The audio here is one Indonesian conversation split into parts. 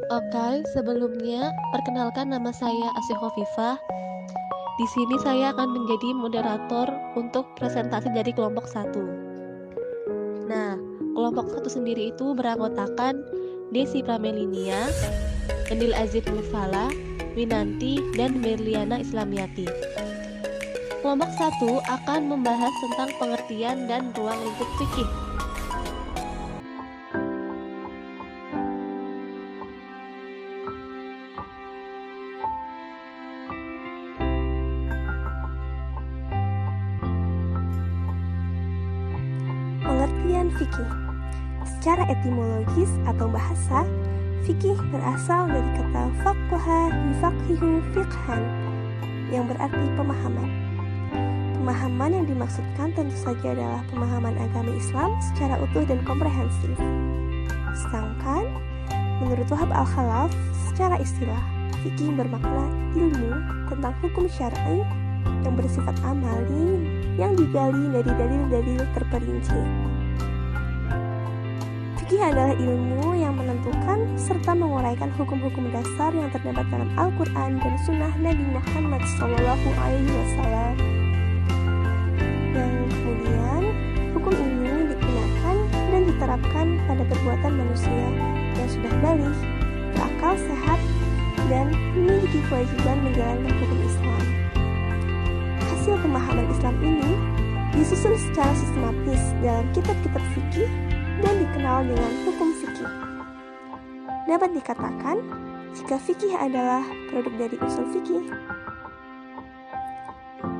Oke, sebelumnya perkenalkan nama saya Asih Khofifah. Di sini saya akan menjadi moderator untuk presentasi dari kelompok satu. Nah, kelompok satu sendiri itu beranggotakan Desi Pramelinia, Endil Azid Nufala, Winanti, dan Berliana Islamiati. Kelompok satu akan membahas tentang pengertian dan ruang lingkup fikih. Pengertian fikih. Secara etimologis atau bahasa, fikih berasal dari kata faqaha yufaqqihu fiqhan yang berarti pemahaman. Pemahaman yang dimaksudkan tentu saja adalah pemahaman agama Islam secara utuh dan komprehensif. Sedangkan menurut Wahab Al-Khalaf, secara istilah, fikih bermakna ilmu tentang hukum syar'i yang bersifat amali yang digali dari dalil-dalil terperinci. Fikih adalah ilmu yang menentukan serta menguraikan hukum-hukum dasar yang terdapat dalam Al-Quran dan Sunnah Nabi Muhammad SAW. Yang kemudian hukum ini digunakan dan diterapkan pada perbuatan manusia yang sudah balik, berakal sehat, dan memiliki kewajiban menjalankan hukum Islam. Hasil pemahaman Islam ini disusun secara sistematis dalam kitab-kitab fikih dan dikenal dengan hukum fikih. Dapat dikatakan jika fikih adalah produk dari usul fikih.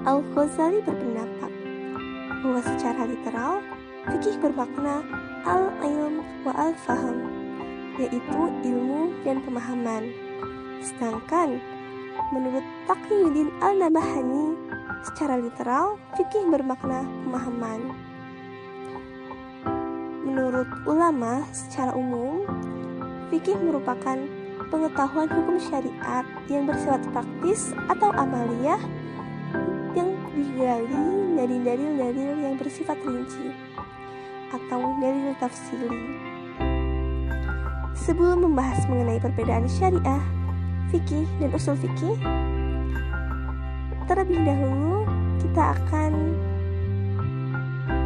Al-Ghazali berpendapat bahwa secara literal fikih bermakna al-ilm wa al-faham, yaitu ilmu dan pemahaman. Sedangkan menurut Taqiyuddin Al-Nabahani, secara literal fikih bermakna pemahaman. Menurut ulama secara umum, fikih merupakan pengetahuan hukum syariat yang bersifat praktis atau amaliyah yang digali dari dalil-dalil yang bersifat rinci atau dalil tafsili. Sebelum membahas mengenai perbedaan syariah, fikih, dan usul fikih, terlebih dahulu kita akan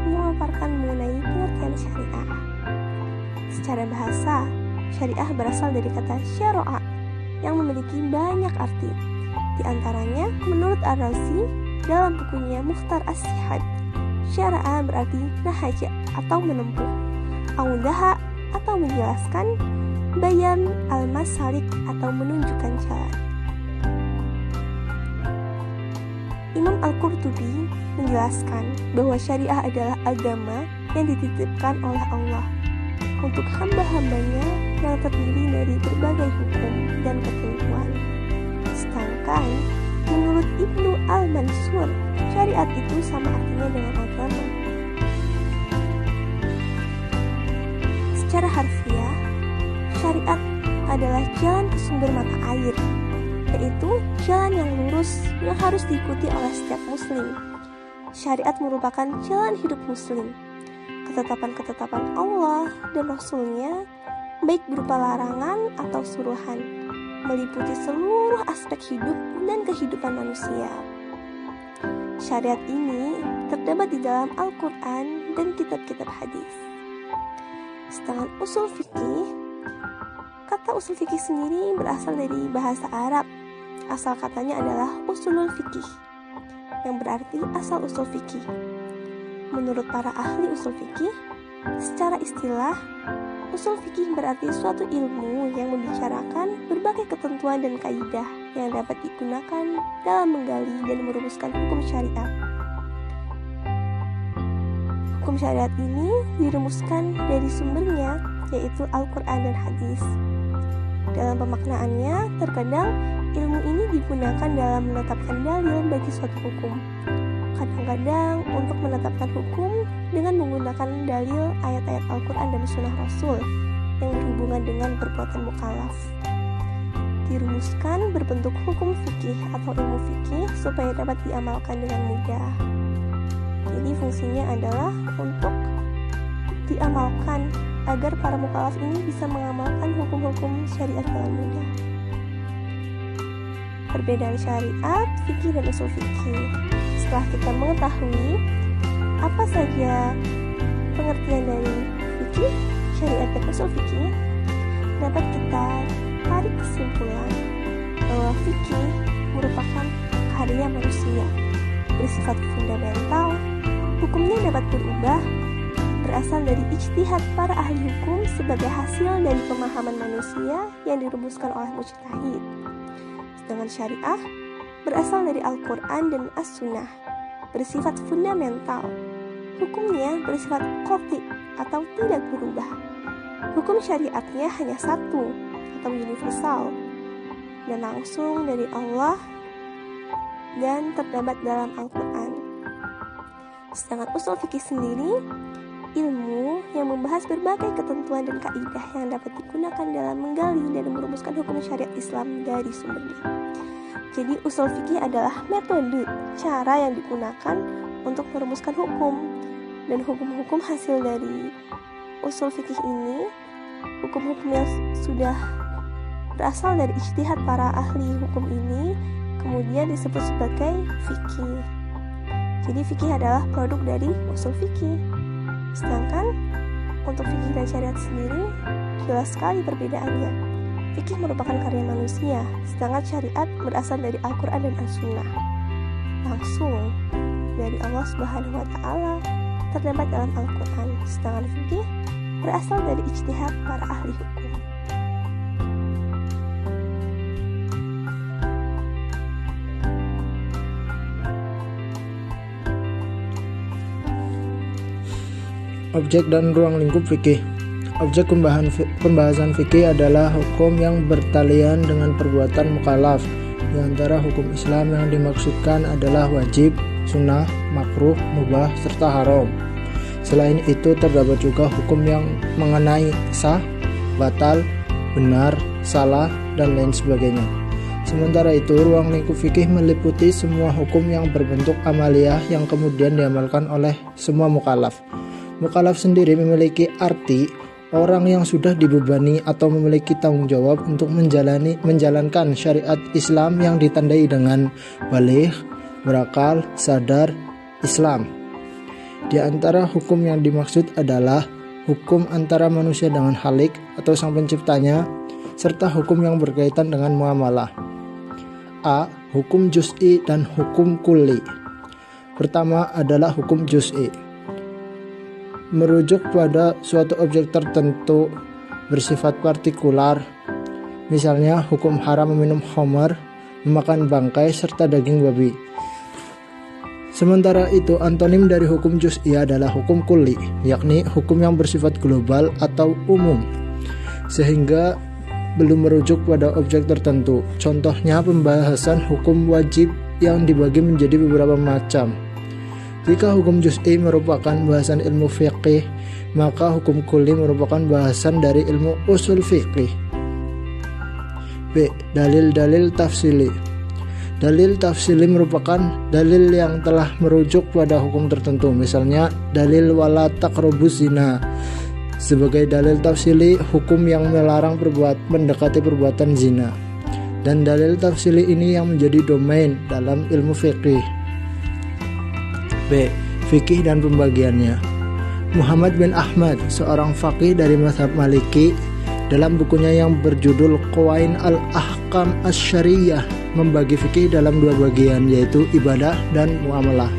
memaparkan mengenai pengertian syariah. Secara bahasa, syariah berasal dari kata syara'a yang memiliki banyak arti. Di antaranya, menurut Ar-Razi dalam bukunya Mukhtar As-Sihhat, syara'a berarti nahaja atau menempuh, audaha atau menjelaskan, bayan al-masalik atau menunjukkan jalan. Imam Al-Qurtubi menjelaskan bahwa syariah adalah agama yang dititipkan oleh Allah untuk hamba-hambanya yang terdiri dari berbagai hukum dan ketentuan. Sedangkan menurut Ibnu Al-Mansur, syariat itu sama artinya dengan agama. Secara harfiah, syariat adalah jalan ke sumber mata air, yaitu jalan yang lurus yang harus diikuti oleh setiap muslim. Syariat merupakan jalan hidup muslim. Ketetapan-ketetapan Allah dan Rasul-Nya, baik berupa larangan atau suruhan, meliputi seluruh aspek hidup dan kehidupan manusia. Syariat ini terdapat di dalam Al-Quran dan kitab-kitab hadis. Sedangkan usul fikih, kata usul fikih sendiri berasal dari bahasa Arab. Asal katanya adalah usulul fikih, yang berarti asal usul fikih. Menurut para ahli usul fikih, secara istilah, usul fikih berarti suatu ilmu yang membicarakan berbagai ketentuan dan kaidah yang dapat digunakan dalam menggali dan merumuskan hukum syariat. Hukum syariat ini dirumuskan dari sumbernya, yaitu Al-Quran dan hadis. Dalam pemaknaannya, terkadang ilmu ini digunakan dalam menetapkan dalil bagi suatu hukum. Kadang-kadang untuk menetapkan hukum dengan menggunakan dalil ayat-ayat Al-Quran dan Sunnah Rasul yang berhubungan dengan perbuatan mukallaf. Dirumuskan berbentuk hukum fikih atau ilmu fikih supaya dapat diamalkan dengan mudah. Jadi fungsinya adalah untuk diamalkan agar para mukallaf ini bisa mengamalkan hukum-hukum syariat dengan mudah. Perbedaan syariat, fikih, dan usul fikih. Setelah kita mengetahui apa saja pengertian dari fikih, syariat, dan usul fikih, dapat kita tarik kesimpulan bahwa fikih merupakan karya manusia, bersifat fundamental, hukumnya dapat berubah, berasal dari ijtihad para ahli hukum sebagai hasil dari pemahaman manusia yang dirumuskan oleh mujtahid. Sedangkan syariah berasal dari Al-Quran dan As-Sunnah, bersifat fundamental, hukumnya bersifat qati atau tidak berubah. Hukum syariatnya hanya satu atau universal dan langsung dari Allah dan terdapat dalam Al-Quran. Sedangkan usul fikih sendiri, ilmu yang membahas berbagai ketentuan dan kaidah yang dapat digunakan dalam menggali dan merumuskan hukum syariat Islam dari sumbernya. Jadi usul fikih adalah metode, cara yang digunakan untuk merumuskan hukum, dan hukum-hukum hasil dari usul fikih ini, hukum-hukum yang sudah berasal dari ijtihad para ahli hukum ini, kemudian disebut sebagai fikih. Jadi fikih adalah produk dari usul fikih. Sedangkan untuk fikih dan syariat sendiri jelas sekali perbedaannya. Fikih merupakan karya manusia, sedangkan syariat berasal dari Al-Quran dan As-Sunnah, langsung dari Allah Subhanahu wa Ta'ala, terdapat dalam Al-Quran. Sedangkan fikih berasal dari ijtihad para ahli hukum. Objek dan ruang lingkup fikih. Objek pembahasan fikih adalah hukum yang bertalian dengan perbuatan mukallaf. Di antara hukum Islam yang dimaksudkan adalah wajib, sunnah, makruh, mubah, serta haram. Selain itu terdapat juga hukum yang mengenai sah, batal, benar, salah, dan lain sebagainya. Sementara itu, ruang lingkup fikih meliputi semua hukum yang berbentuk amaliyah yang kemudian diamalkan oleh semua mukallaf. Mukallaf sendiri memiliki arti orang yang sudah dibebani atau memiliki tanggung jawab untuk menjalankan syariat Islam yang ditandai dengan baligh, berakal, sadar, Islam. Di antara hukum yang dimaksud adalah hukum antara manusia dengan Khalik atau sang penciptanya, serta hukum yang berkaitan dengan muamalah. A. Hukum juz'i dan hukum kulli. Pertama adalah hukum juz'i. Merujuk pada suatu objek tertentu bersifat partikular, misalnya hukum haram meminum khamar, memakan bangkai, serta daging babi. Sementara itu, antonim dari hukum juz'i adalah hukum kulli, yakni hukum yang bersifat global atau umum, sehingga belum merujuk pada objek tertentu. Contohnya pembahasan hukum wajib yang dibagi menjadi beberapa macam. Jika hukum juz'i merupakan bahasan ilmu fiqih, maka hukum kulli merupakan bahasan dari ilmu usul fiqih. B. Dalil-dalil tafsili. Dalil tafsili merupakan dalil yang telah merujuk pada hukum tertentu. Misalnya dalil wala taqrabuz zina. Sebagai dalil tafsili, hukum yang melarang mendekati perbuatan zina. Dan dalil tafsili ini yang menjadi domain dalam ilmu fiqih. B. Fikih dan pembagiannya. Muhammad bin Ahmad, seorang faqih dari mazhab Maliki, dalam bukunya yang berjudul Qawain al-Ahkam Asy-Syar'iyyah membagi fikih dalam dua bagian, yaitu ibadah dan muamalah.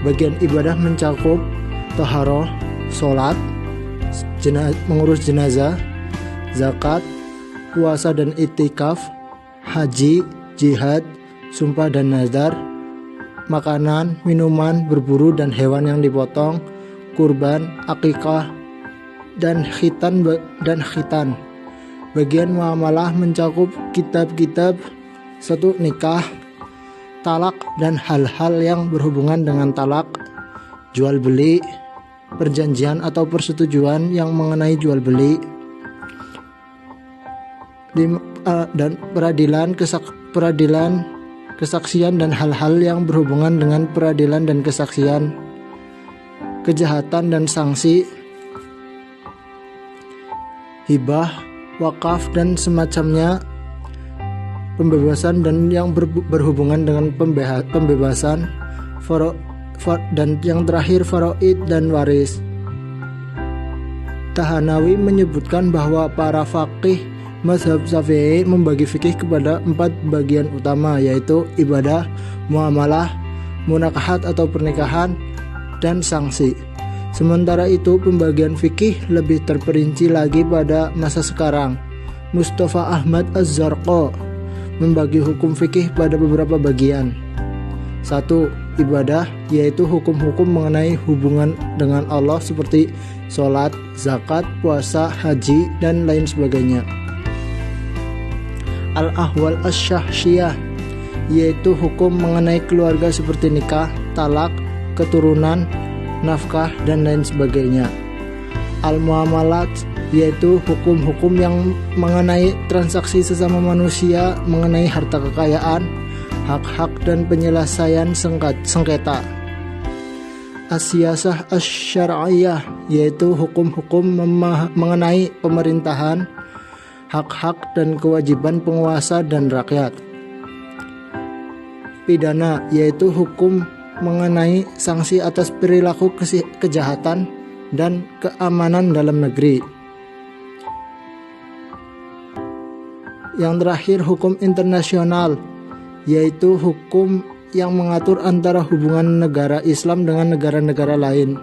Bagian ibadah mencakup taharah, salat, mengurus jenazah, zakat, puasa dan itikaf, haji, jihad, sumpah dan nazar, makanan, minuman, berburu dan hewan yang dipotong, kurban, akikah, dan khitan. Bagian muamalah mencakup kitab-kitab, satu nikah, talak dan hal-hal yang berhubungan dengan talak, jual beli, perjanjian atau persetujuan yang mengenai jual beli, dan peradilan, kesaksian dan hal-hal yang berhubungan dengan peradilan dan kesaksian, kejahatan dan sanksi, hibah, wakaf dan semacamnya, pembebasan dan yang berhubungan dengan pembebasan, dan yang terakhir faraid dan waris. Tahanawi menyebutkan bahwa para faqih mazhab Syafi'i membagi fikih kepada 4 bagian utama, yaitu ibadah, muamalah, munakahat atau pernikahan, dan sanksi. Sementara itu pembagian fikih lebih terperinci lagi pada masa sekarang. Mustafa Ahmad Az-Zarqa membagi hukum fikih pada beberapa bagian. 1. Ibadah, yaitu hukum-hukum mengenai hubungan dengan Allah seperti sholat, zakat, puasa, haji, dan lain sebagainya. Al-ahwal asy-syahsiyah, yaitu hukum mengenai keluarga seperti nikah, talak, keturunan, nafkah, dan lain sebagainya. Al-muamalat, yaitu hukum-hukum yang mengenai transaksi sesama manusia mengenai harta kekayaan, hak-hak dan penyelesaian sengketa. As-siyasah asy-syar'iyyah, yaitu hukum-hukum mengenai pemerintahan, hak-hak dan kewajiban penguasa dan rakyat. Pidana, yaitu hukum mengenai sanksi atas perilaku kejahatan dan keamanan dalam negeri. Yang terakhir hukum internasional, yaitu hukum yang mengatur antara hubungan negara Islam dengan negara-negara lain.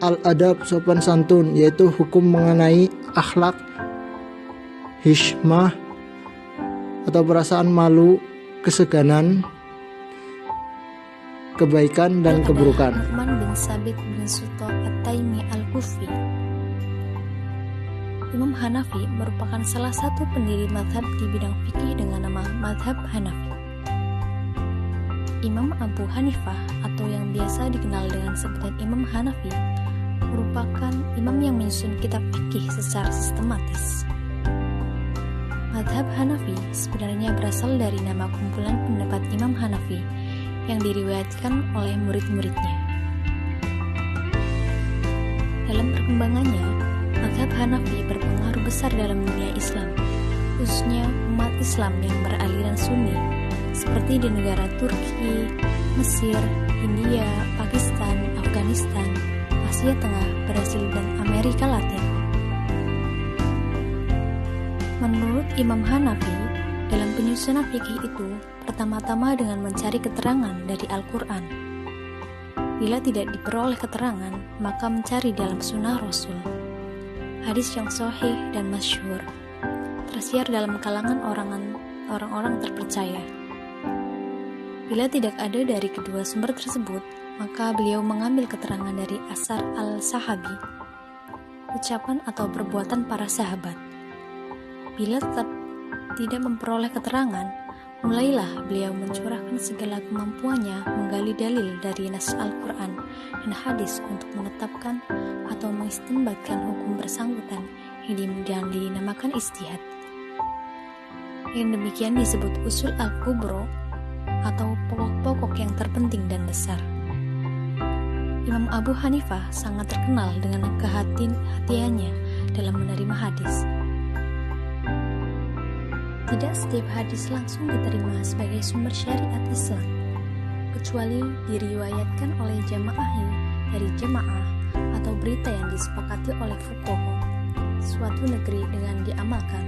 Al-adab, sopan santun, yaitu hukum mengenai akhlak, hishmah atau perasaan malu, keseganan, kebaikan dan keburukan. Nu'man bin Sabit bin Suto At-Taimi Al-Kufi. Imam Hanafi merupakan salah satu pendiri mazhab di bidang fikih dengan nama mazhab Hanafi. Imam Abu Hanifah atau yang biasa dikenal dengan sebutan Imam Hanafi merupakan imam yang menyusun kitab fikih secara sistematis. Mazhab Hanafi sebenarnya berasal dari nama kumpulan pendapat Imam Hanafi yang diriwayatkan oleh murid-muridnya. Dalam perkembangannya, mazhab Hanafi berpengaruh besar dalam dunia Islam, khususnya umat Islam yang beraliran Sunni, seperti di negara Turki, Mesir, India, Pakistan, Afghanistan, Asia Tengah, Brasil, dan Amerika Latin. Menurut Imam Hanafi, dalam penyusunan fikih itu, pertama-tama dengan mencari keterangan dari Al-Quran. Bila tidak diperoleh keterangan, maka mencari dalam sunnah Rasul. Hadis yang sahih dan masyhur, tersiar dalam kalangan orang-orang terpercaya. Bila tidak ada dari kedua sumber tersebut, maka beliau mengambil keterangan dari asar al-sahabi, ucapan atau perbuatan para sahabat. Bila tetap tidak memperoleh keterangan, mulailah beliau mencurahkan segala kemampuannya menggali dalil dari nas Al-Quran dan hadis untuk menetapkan atau mengistinbatkan hukum bersangkutan yang dinamakan ijtihad. Yang demikian disebut usul al-kubro atau pokok-pokok yang terpenting dan besar. Imam Abu Hanifah sangat terkenal dengan kehati-hatiannya dalam menerima hadis. Tidak setiap hadis langsung diterima sebagai sumber syariat Islam, kecuali diriwayatkan oleh jamaah dari jamaah atau berita yang disepakati oleh fuqaha suatu negeri dengan diamalkan,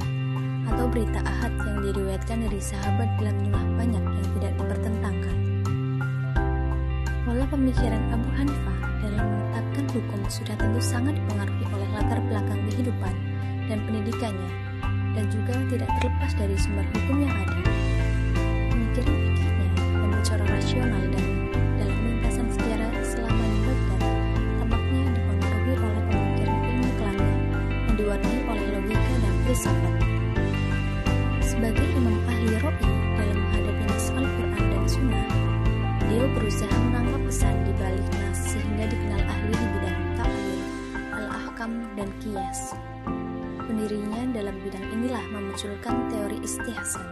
atau berita ahad yang diriwayatkan dari sahabat dalam jumlah banyak yang tidak dipertentangkan. Pola pemikiran Abu Hanifah dalam menetapkan hukum sudah tentu sangat dipengaruhi oleh latar belakang kehidupan dan pendidikannya, dan juga tidak terlepas dari sumber hukum yang ada. Pemikiran fikihnya yang secara rasional dan dalam lintasan sejarah selama di Baghdad tampaknya dipengaruhi oleh pemikiran ilmu kalam yang diwarnai oleh logika dan filsafat. Sebagai imam ahli ro'i dalam menghadapi nas Al-Quran dan Sunnah, beliau berusaha menangkap pesan di balik nas sehingga dikenal ahli di bidang ta'wil, al-ahkam, dan qiyas. Pendirinya dalam bidang inilah memunculkan teori istihsan.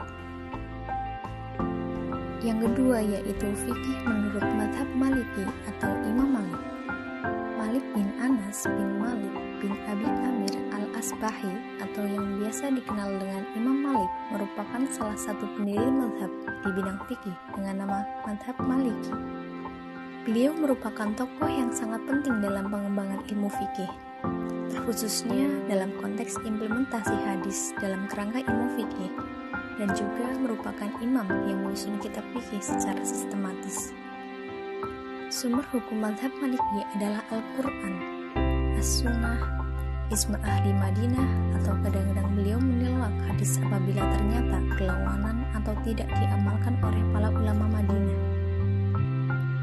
Yang kedua yaitu fikih menurut mazhab Maliki atau Imam Malik. Malik bin Anas bin Malik bin Abi Amir al-Asbahi atau yang biasa dikenal dengan Imam Malik merupakan salah satu pendiri mazhab di bidang fikih dengan nama mazhab Maliki. Beliau merupakan tokoh yang sangat penting dalam pengembangan ilmu fikih, terkhususnya dalam konteks implementasi hadis dalam kerangka ilmu fikih, dan juga merupakan imam yang menyusun kitab fikih secara sistematis. Sumber hukum mazhab Maliki adalah Al-Quran, As-Sunnah, Ijma' Ahli Madinah, atau kadang-kadang beliau menolak hadis apabila ternyata berlawanan atau tidak diamalkan oleh para ulama Madinah.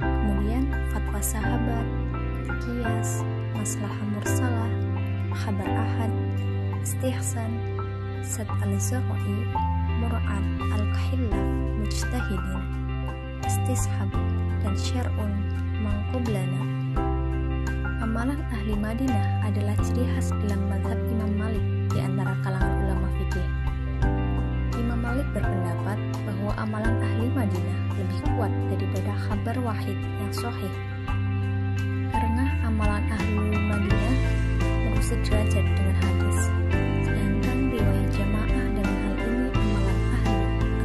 Kemudian fatwa sahabat, qiyas, maslahah mursalah, khabar ahad, istihsan, sad al-zara'i, mur'at, al-khilaf, mujtahidin, istishab, dan syar'un mangqublana. Amalan ahli Madinah adalah ciri khas dalam mazhab Imam Malik di antara kalangan ulama fikih. Imam Malik berpendapat bahwa amalan ahli Madinah lebih kuat daripada khabar wahid yang sahih. Karena amalan ahli Madinah berusia derajat dengan hadis, sedangkan riwayat jamaah dalam hal ini amalan ahli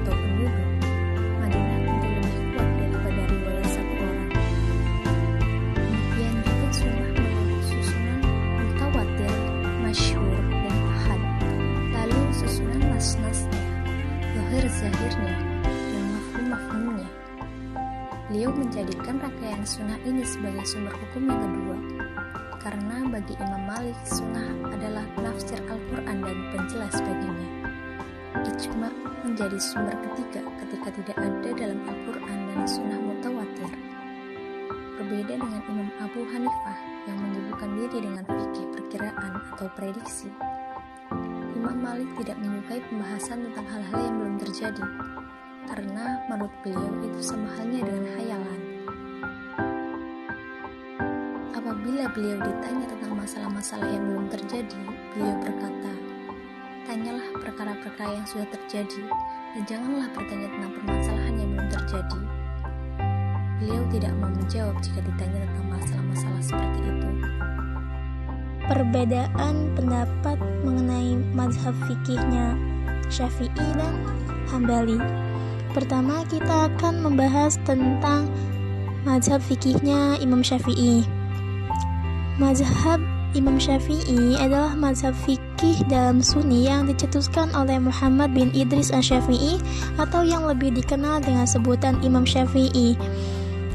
atau penduduk Madinah tentu lebih kuat daripada riwayat satu orang. Demikian juga sunnah menurut susunan mutawatir, masyhur, dan ahad. Lalu susunan nas-nasnya, zahir-zahirnya, dan mafhum-mafhumnya. Beliau menjadikan rangkaian sunnah ini sebagai sumber hukum yang kedua, karena bagi Imam Malik sunnah adalah penafsir Al-Quran dan penjelas baginya. Ijma' menjadi sumber ketiga ketika tidak ada dalam Al-Quran dan sunnah mutawatir. Berbeda dengan Imam Abu Hanifah yang menyibukkan diri dengan fikih perkiraan atau prediksi, Imam Malik tidak menyukai pembahasan tentang hal-hal yang belum terjadi, karena menurut beliau itu sama halnya dengan khayalan. Apabila beliau ditanya tentang masalah-masalah yang belum terjadi, beliau berkata, "Tanyalah perkara-perkara yang sudah terjadi, dan janganlah bertanya tentang permasalahan yang belum terjadi." Beliau tidak mau menjawab jika ditanya tentang masalah-masalah seperti itu. Perbedaan pendapat mengenai mazhab fikihnya Syafi'i dan Hambali. Pertama, kita akan membahas tentang mazhab fikihnya Imam Syafi'i. Mazhab Imam Syafi'i adalah mazhab fikih dalam Sunni yang dicetuskan oleh Muhammad bin Idris Asy-Syafi'i atau yang lebih dikenal dengan sebutan Imam Syafi'i.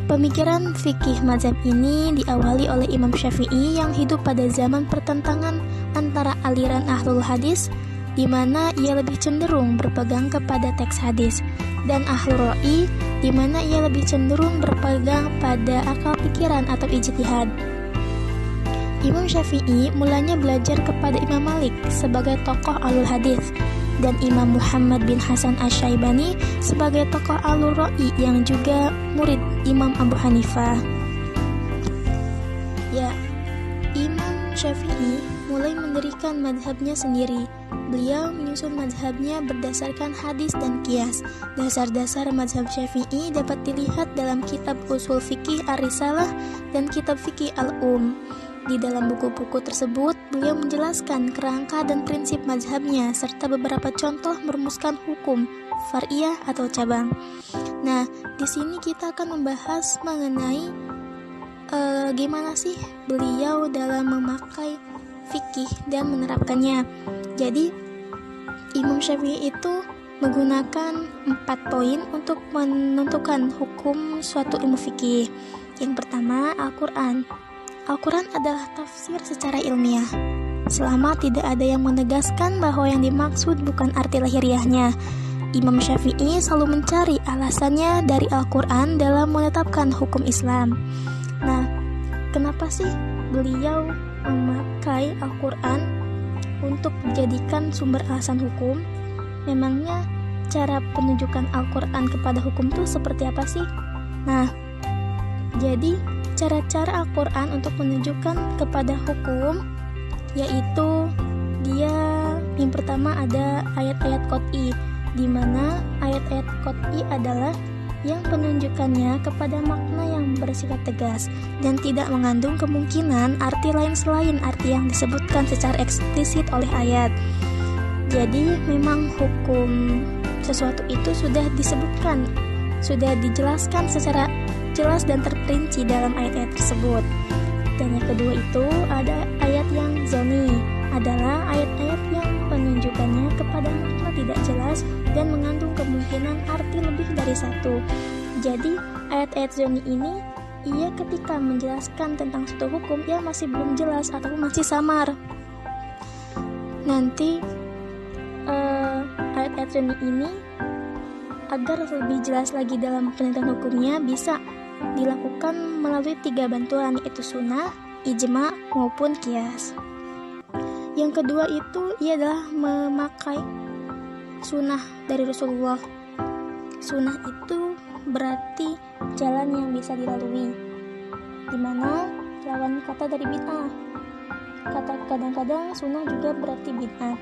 Pemikiran fikih mazhab ini diawali oleh Imam Syafi'i yang hidup pada zaman pertentangan antara aliran ahlul hadis, di mana ia lebih cenderung berpegang kepada teks hadis, dan ahlul ra'i, di mana ia lebih cenderung berpegang pada akal pikiran atau ijtihad. Imam Syafi'i mulanya belajar kepada Imam Malik sebagai tokoh ahlul hadis, dan Imam Muhammad bin Hasan Asy-Syaibani sebagai tokoh ahlul ra'i yang juga murid Imam Abu Hanifah. Ya, Imam Syafi'i mulai mendirikan mazhabnya sendiri. Beliau menyusun mazhabnya berdasarkan hadis dan qiyas. Dasar-dasar mazhab Syafi'i dapat dilihat dalam kitab Ushul Fiqih Ar-Risalah dan kitab Fiqih Al-Um. Di dalam buku-buku tersebut, beliau menjelaskan kerangka dan prinsip mazhabnya serta beberapa contoh merumuskan hukum far'iyah atau cabang. Nah, di sini kita akan membahas mengenai gimana sih beliau dalam memakai fikih dan menerapkannya. Jadi, Imam Syafi'i itu menggunakan 4 poin untuk menentukan hukum suatu ilmu fikih. Yang pertama, Al-Quran. Al-Quran adalah tafsir secara ilmiah. Selama tidak ada yang menegaskan bahwa yang dimaksud bukan arti lahiriahnya, Imam Syafi'i selalu mencari alasannya dari Al-Quran dalam menetapkan hukum Islam. Nah, kenapa sih beliau memakai Al-Quran untuk dijadikan sumber alasan hukum? Memangnya cara penunjukan Al-Quran kepada hukum itu seperti apa sih? Nah, jadi cara-cara Al-Quran untuk menunjukkan kepada hukum yaitu dia yang pertama ada ayat-ayat qot'i, di mana ayat-ayat qot'i adalah yang penunjukannya kepada makna yang bersifat tegas dan tidak mengandung kemungkinan arti lain selain arti yang disebutkan secara eksplisit oleh ayat. Jadi memang hukum sesuatu itu sudah disebutkan, sudah dijelaskan secara jelas dan terperinci dalam ayat-ayat tersebut. Dan yang kedua itu ada ayat yang zoni, adalah ayat-ayat yang penunjukannya kepada makna tidak jelas dan mengandung kemungkinan arti lebih dari satu. Jadi ayat-ayat zoni ini ia ketika menjelaskan tentang suatu hukum ia masih belum jelas atau masih samar. Nanti ayat-ayat zoni ini agar lebih jelas lagi dalam penelitian hukumnya bisa dilakukan melalui 3 bantuan, yaitu sunnah, ijma, maupun qiyas. Yang kedua itu ia adalah memakai sunnah dari Rasulullah. Sunnah itu berarti jalan yang bisa dilalui, dimana lawan kata dari bid'ah. Kadang-kadang sunnah juga berarti bid'ah.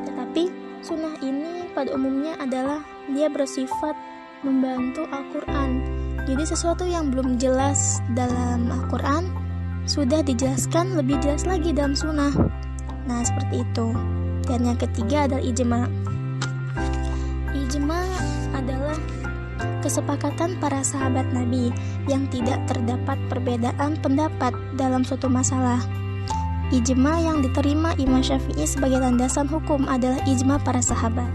Tetapi sunnah ini pada umumnya adalah dia bersifat membantu Al-Quran. Jadi sesuatu yang belum jelas dalam Al-Quran sudah dijelaskan lebih jelas lagi dalam sunnah. Nah seperti itu. Dan yang ketiga adalah ijma. Ijma adalah kesepakatan para sahabat Nabi yang tidak terdapat perbedaan pendapat dalam suatu masalah. Ijma yang diterima Imam Syafi'i sebagai landasan hukum adalah ijma para sahabat.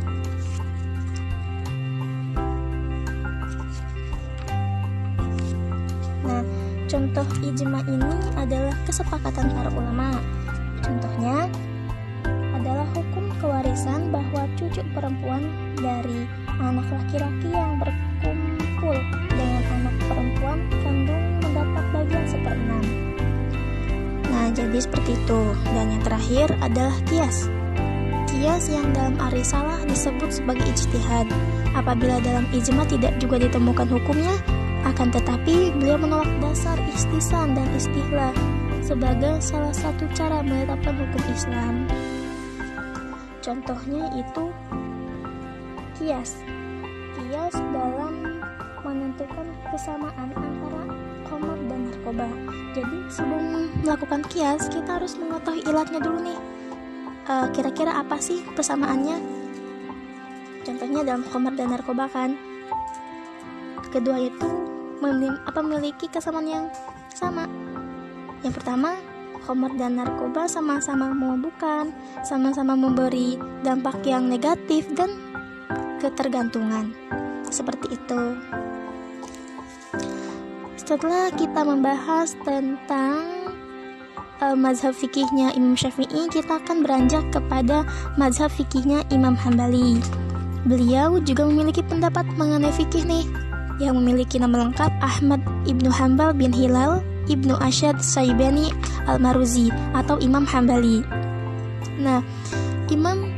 Nah, contoh ijma ini adalah kesepakatan para ulama. Contohnya adalah hukum kewarisan bahwa cucu perempuan dari anak laki-laki yang berkumpul dengan anak perempuan kandung mendapat bagian 1/6. Nah, jadi seperti itu. Dan yang terakhir adalah qiyas. Qiyas yang dalam ar-risalah disebut sebagai ijtihad. Apabila dalam ijma tidak juga ditemukan hukumnya, akan tetapi beliau menolak dasar istisan dan istihlah sebagai salah satu cara menetapkan hukum Islam. Contohnya itu qiyas. Qiyas dalam menentukan kesamaan antara khamar dan narkoba. Jadi sebelum melakukan qiyas kita harus mengetahui ilatnya dulu nih. Kira-kira apa sih persamaannya? Contohnya dalam khamar dan narkoba kan. Kedua itu memiliki kesamaan yang sama. Yang pertama, khamar dan narkoba sama-sama memabukkan, sama-sama memberi dampak yang negatif dan ketergantungan. Seperti itu. Setelah kita membahas tentang mazhab fikihnya Imam Syafi'i, kita akan beranjak kepada mazhab fikihnya Imam Hambali. Beliau juga memiliki pendapat mengenai fikih nih, yang memiliki nama lengkap Ahmad Ibnu Hambal bin Hilal Ibnu Asyad Saibani Al-Maruzi atau Imam Hambali. Nah, Imam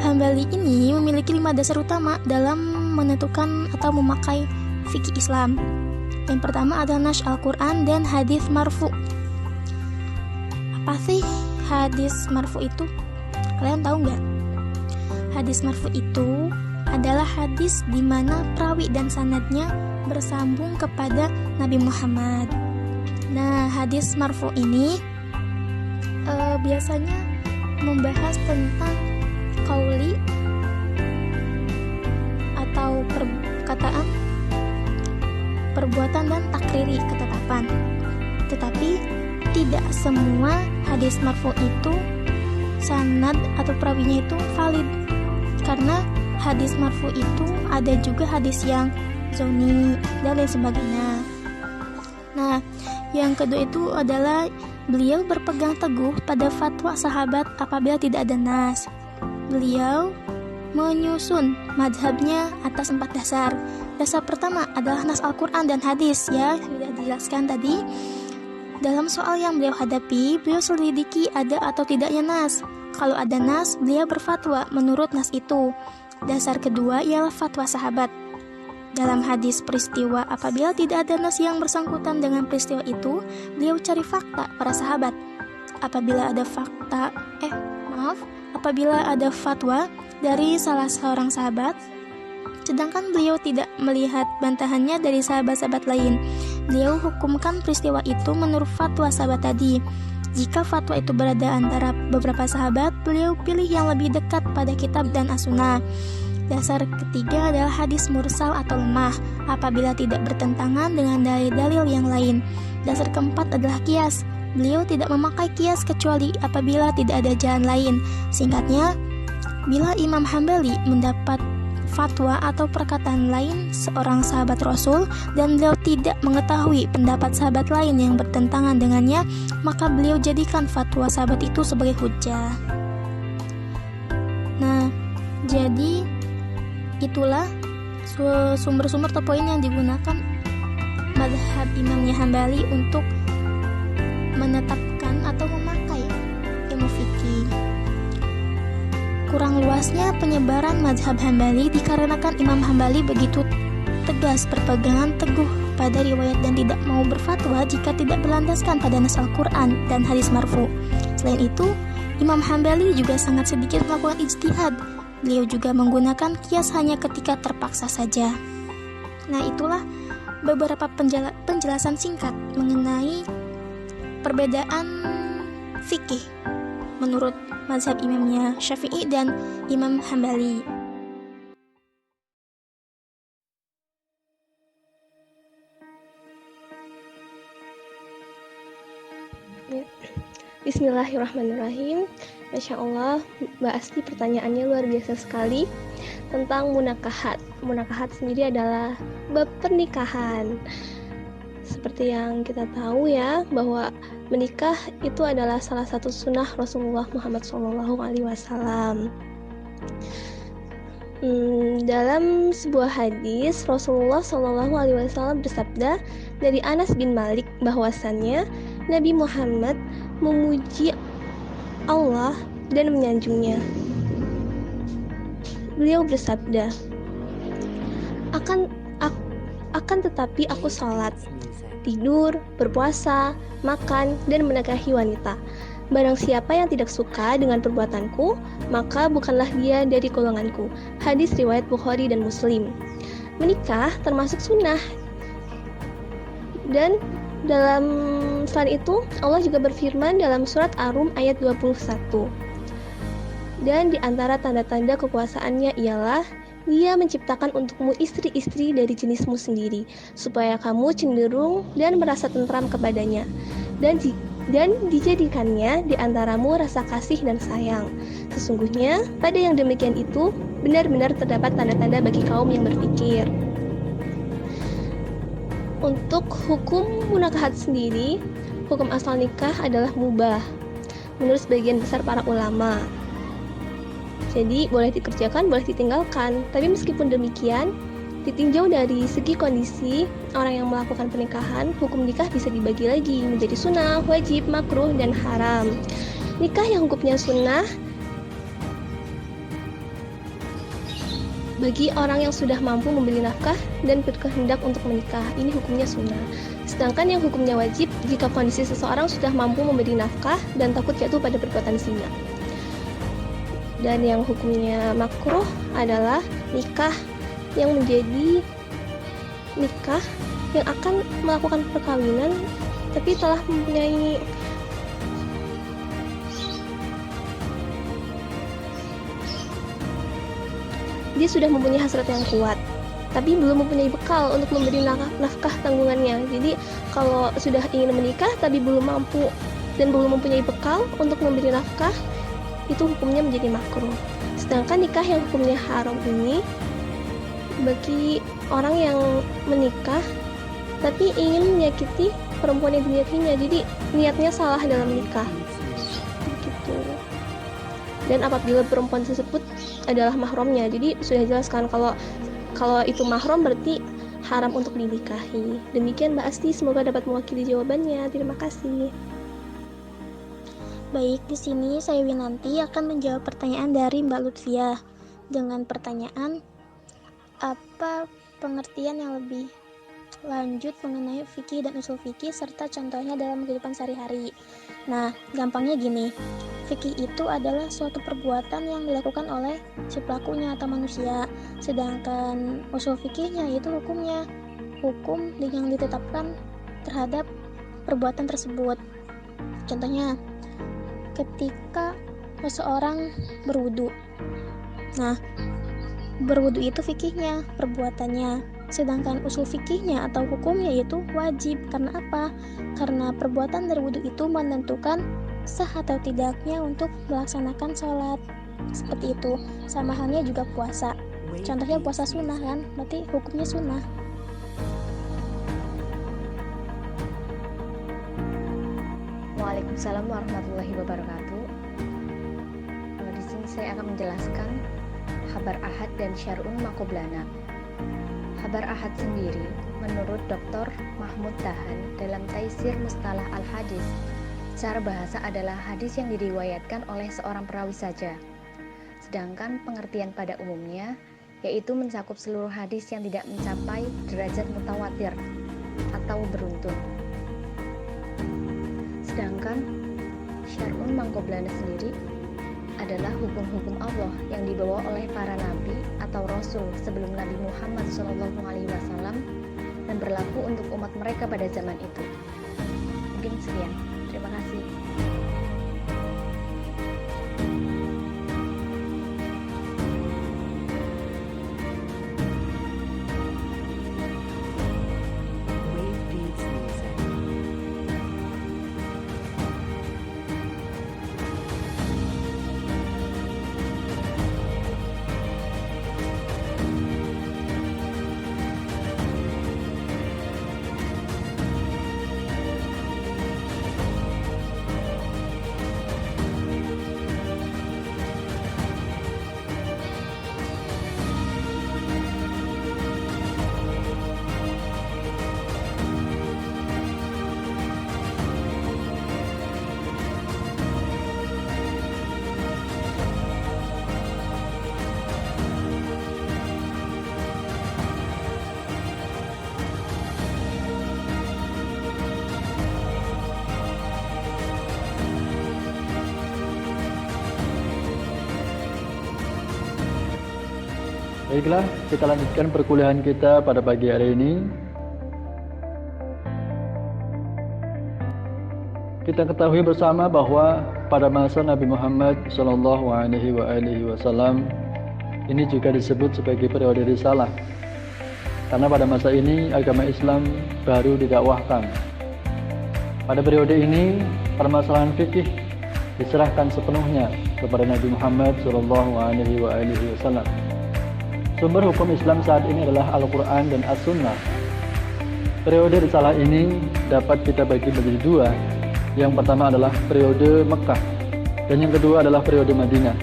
Hambali ini memiliki 5 dasar utama dalam menentukan atau memakai fikih Islam. Yang pertama adalah nas Al-Quran dan hadis marfu. Apa sih hadis marfu itu? Kalian tahu nggak? Hadis marfu itu adalah hadis di mana perawi dan sanadnya bersambung kepada Nabi Muhammad. Nah, hadis marfu ini biasanya membahas tentang qauli atau perkataan, perbuatan dan takriri, ketetapan. Tetapi tidak semua hadis marfu itu sanad atau perawinya itu valid, karena hadis marfu itu ada juga hadis yang zoni dan lain sebagainya. Nah, yang kedua itu adalah beliau berpegang teguh pada fatwa sahabat apabila tidak ada nas. Beliau menyusun madhabnya atas 4 dasar. Dasar pertama adalah nas Al-Quran dan hadis, ya sudah dijelaskan tadi. Dalam soal yang beliau hadapi, beliau selidiki ada atau tidaknya nas. Kalau ada nas, beliau berfatwa menurut nas itu. Dasar kedua ialah fatwa sahabat. Dalam hadis peristiwa, apabila tidak ada nas yang bersangkutan dengan peristiwa itu, beliau cari fakta para sahabat. Apabila ada fatwa dari salah seorang sahabat, Sedangkan beliau tidak melihat bantahannya dari sahabat-sahabat lain. Beliau hukumkan peristiwa itu menurut fatwa sahabat tadi. Jika fatwa itu berada antara beberapa sahabat, beliau pilih yang lebih dekat pada kitab dan as-sunnah. Dasar ketiga adalah hadis mursal atau lemah apabila tidak bertentangan dengan dalil-dalil yang lain. Dasar keempat adalah kias. Beliau tidak memakai kias kecuali apabila tidak ada jalan lain. Singkatnya, bila Imam Hambali mendapat fatwa atau perkataan lain seorang sahabat Rasul dan beliau tidak mengetahui pendapat sahabat lain yang bertentangan dengannya, maka beliau jadikan fatwa sahabat itu sebagai hujjah. Nah, jadi itulah sumber-sumber atau poin yang digunakan mazhab Imamnya Hambali untuk menetapkan atau memakai ilmu fikih. Kurang luasnya penyebaran mazhab Hambali dikarenakan Imam Hambali begitu tegas berpegangan teguh pada riwayat dan tidak mau berfatwa jika tidak berlandaskan pada nas Al-Quran dan hadis marfu. Selain itu, Imam Hambali juga sangat sedikit melakukan ijtihad. Beliau juga menggunakan kias hanya ketika terpaksa saja. Nah, itulah beberapa penjelasan singkat mengenai perbedaan fikih menurut mazhab imamnya Syafi'i dan Imam Hambali. Bismillahirrahmanirrahim. Masya Allah, Mbak Asti pertanyaannya luar biasa sekali tentang munakahat. Munakahat sendiri adalah bab pernikahan. Seperti yang kita tahu ya, bahwa menikah itu adalah salah satu sunnah Rasulullah Muhammad SAW. Dalam sebuah hadis, Rasulullah SAW bersabda dari Anas bin Malik bahwasannya Nabi Muhammad memuji Allah dan menyanjungnya. Beliau bersabda, akan tetapi aku sholat, tidur, berpuasa, makan, dan menikahi wanita. Barang siapa yang tidak suka dengan perbuatanku, maka bukanlah dia dari golonganku. Hadis riwayat Bukhari dan Muslim. Menikah termasuk sunnah. Dan dalam selain itu, Allah juga berfirman dalam surat Ar-Rum ayat 21. Dan di antara tanda-tanda kekuasaannya ialah Dia menciptakan untukmu istri-istri dari jenismu sendiri, supaya kamu cenderung dan merasa tentram kepadanya, dan dijadikannya di antaramu rasa kasih dan sayang. Sesungguhnya pada yang demikian itu benar-benar terdapat tanda-tanda bagi kaum yang berpikir. Untuk hukum munakahat sendiri, hukum asal nikah adalah mubah menurut sebagian besar para ulama. Jadi boleh dikerjakan, boleh ditinggalkan. Tapi meskipun demikian, ditinjau dari segi kondisi orang yang melakukan pernikahan, hukum nikah bisa dibagi lagi menjadi sunnah, wajib, makruh, dan haram. Nikah yang hukumnya sunnah bagi orang yang sudah mampu membeli nafkah dan berkehendak untuk menikah, ini hukumnya sunnah. Sedangkan yang hukumnya wajib jika kondisi seseorang sudah mampu memberi nafkah dan takut jatuh pada perbuatan zina. Dan yang hukumnya makruh adalah nikah yang menjadi nikah yang akan melakukan perkawinan tapi telah mempunyai dia sudah mempunyai hasrat yang kuat tapi belum mempunyai bekal untuk memberi nafkah tanggungannya. Jadi kalau sudah ingin menikah tapi belum mampu dan belum mempunyai bekal untuk memberi nafkah, itu hukumnya menjadi makruh. Sedangkan nikah yang hukumnya haram ini bagi orang yang menikah tapi ingin menyakiti perempuan yang dinikahinya, jadi niatnya salah dalam nikah gitu. Dan apabila perempuan tersebut adalah mahramnya, jadi sudah jelas kan kalau itu mahram berarti haram untuk dinikahi. Demikian Mbak Asti, semoga dapat mewakili jawabannya. Terima kasih. Baik, di sini saya Winanti akan menjawab pertanyaan dari Mbak Lutfiah dengan pertanyaan apa pengertian yang lebih lanjut mengenai fikih dan usul fikih serta contohnya dalam kehidupan sehari-hari. Nah, gampangnya gini. Fikih itu adalah suatu perbuatan yang dilakukan oleh si pelakunya atau manusia. Sedangkan usul fikihnya itu hukumnya, hukum yang ditetapkan terhadap perbuatan tersebut. Contohnya, ketika seseorang berwudu. Nah, berwudu itu fikihnya, perbuatannya. Sedangkan usul fikihnya atau hukumnya itu wajib. Karena apa? Karena perbuatan berwudu itu menentukan sah atau tidaknya untuk melaksanakan sholat. Seperti itu. Sama halnya juga puasa. Contohnya puasa sunnah kan, berarti hukumnya sunnah. Waalaikumsalam warahmatullahi wabarakatuh. Di sini saya akan menjelaskan khabar ahad dan syar'un maqoblana. Khabar ahad sendiri menurut Dr. Mahmud Tahan dalam Taisir Mustalah Al-Hadis, secara bahasa adalah hadis yang diriwayatkan oleh seorang perawi saja. Sedangkan pengertian pada umumnya yaitu mencakup seluruh hadis yang tidak mencapai derajat mutawatir atau beruntun. Sedangkan syar'un maqoblana sendiri adalah hukum-hukum Allah yang dibawa oleh para nabi atau rasul sebelum Nabi Muhammad SAW dan berlaku untuk umat mereka pada zaman itu. Mungkin sekian. Terima kasih. Baiklah, kita lanjutkan perkuliahan kita pada pagi hari ini. Kita ketahui bersama bahwa pada masa Nabi Muhammad SAW ini juga disebut sebagai periode risalah. Karena pada masa ini agama Islam baru didakwahkan. Pada periode ini permasalahan fikih diserahkan sepenuhnya kepada Nabi Muhammad SAW. Sumber hukum Islam saat ini adalah Al-Quran dan As-Sunnah. Periode risalah ini dapat kita bagi menjadi dua. Yang pertama adalah periode Mekah dan yang kedua adalah periode Madinah.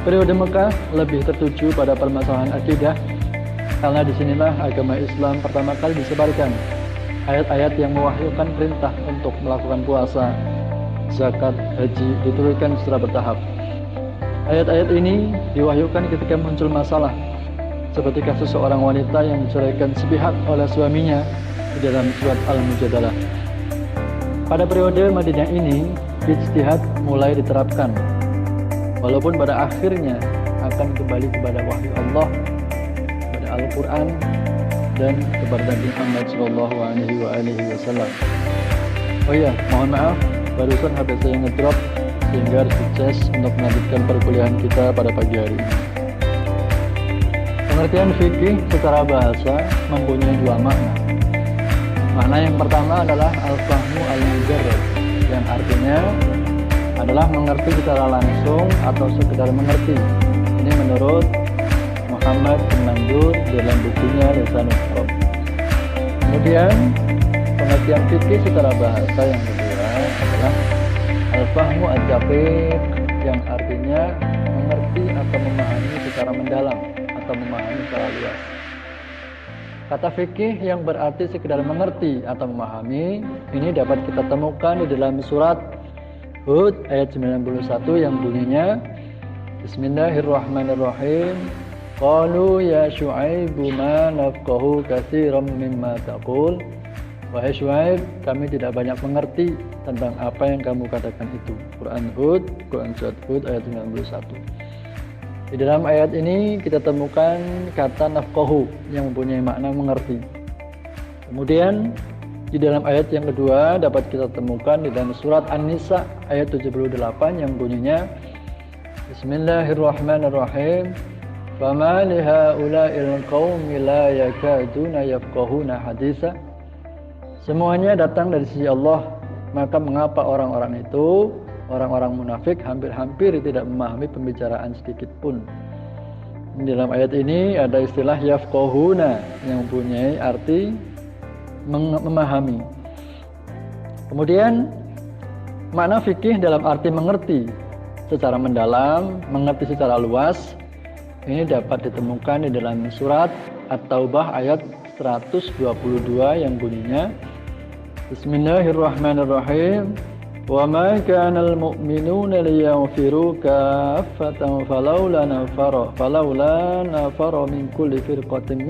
Periode Mekah lebih tertuju pada permasalahan akidah, karena disinilah agama Islam pertama kali disebarkan. Ayat-ayat yang mewahyukan perintah untuk melakukan puasa, zakat, haji diturunkan secara bertahap. Ayat-ayat ini diwahyukan ketika muncul masalah, seperti kasus seorang wanita yang diceraikan sepihak oleh suaminya di dalam surat Al-Mujadalah. Pada periode Madinah ini, ijtihad mulai diterapkan, walaupun pada akhirnya akan kembali kepada wahyu Allah, kepada Al-Quran, dan kepada Nabi Muhammad SAW. Oh iya, mohon maaf, barusan HP saya ngedrop, sehingga sukses untuk melanjutkan perkuliahan kita pada pagi hari ini. Pengertian fikih secara bahasa mempunyai dua makna. Makna yang pertama adalah al-fahmu al-mujarrad, yang artinya adalah mengerti secara langsung atau sekedar mengerti. Ini menurut Muhammad bin Mandur dalam bukunya Lisanul Arab. Kemudian pengertian fikih secara bahasa yang kedua adalah al-fahmu ad-daqiq, yang artinya mengerti atau memahami secara mendalam atau memahami secara luas. Kata fikih yang berarti sekedar mengerti atau memahami ini dapat kita temukan di dalam surat Hud ayat 91 yang bunyinya Bismillahirrahmanirrahim. Qalu ya Syu'aibu ma nafqahu katsiran mimma taqul Wahai Syuaib, kami tidak banyak mengerti tentang apa yang kamu katakan itu. Quran surat Hud ayat 91. Di dalam ayat ini kita temukan kata nafqahu yang mempunyai makna mengerti. Kemudian di dalam ayat yang kedua dapat kita temukan di dalam surat An-Nisa ayat 78 yang bunyinya Bismillahirrahmanirrahim. Fama lihaula'il qaumi la yakaduna yafqahuna haditsa. Semuanya datang dari sisi Allah, maka mengapa orang-orang itu, orang-orang munafik hampir-hampir tidak memahami pembicaraan sedikit pun. Di dalam ayat ini ada istilah yafqahuna yang mempunyai arti memahami. Kemudian makna fikih dalam arti mengerti secara mendalam, mengerti secara luas, ini dapat ditemukan di dalam surat At-Taubah ayat 122 yang bunyinya Bismillahirrahmanirrahim. Wa ma kana al-mu'minuna liyanfiru kaffatan falawla nafara min kulli firqatin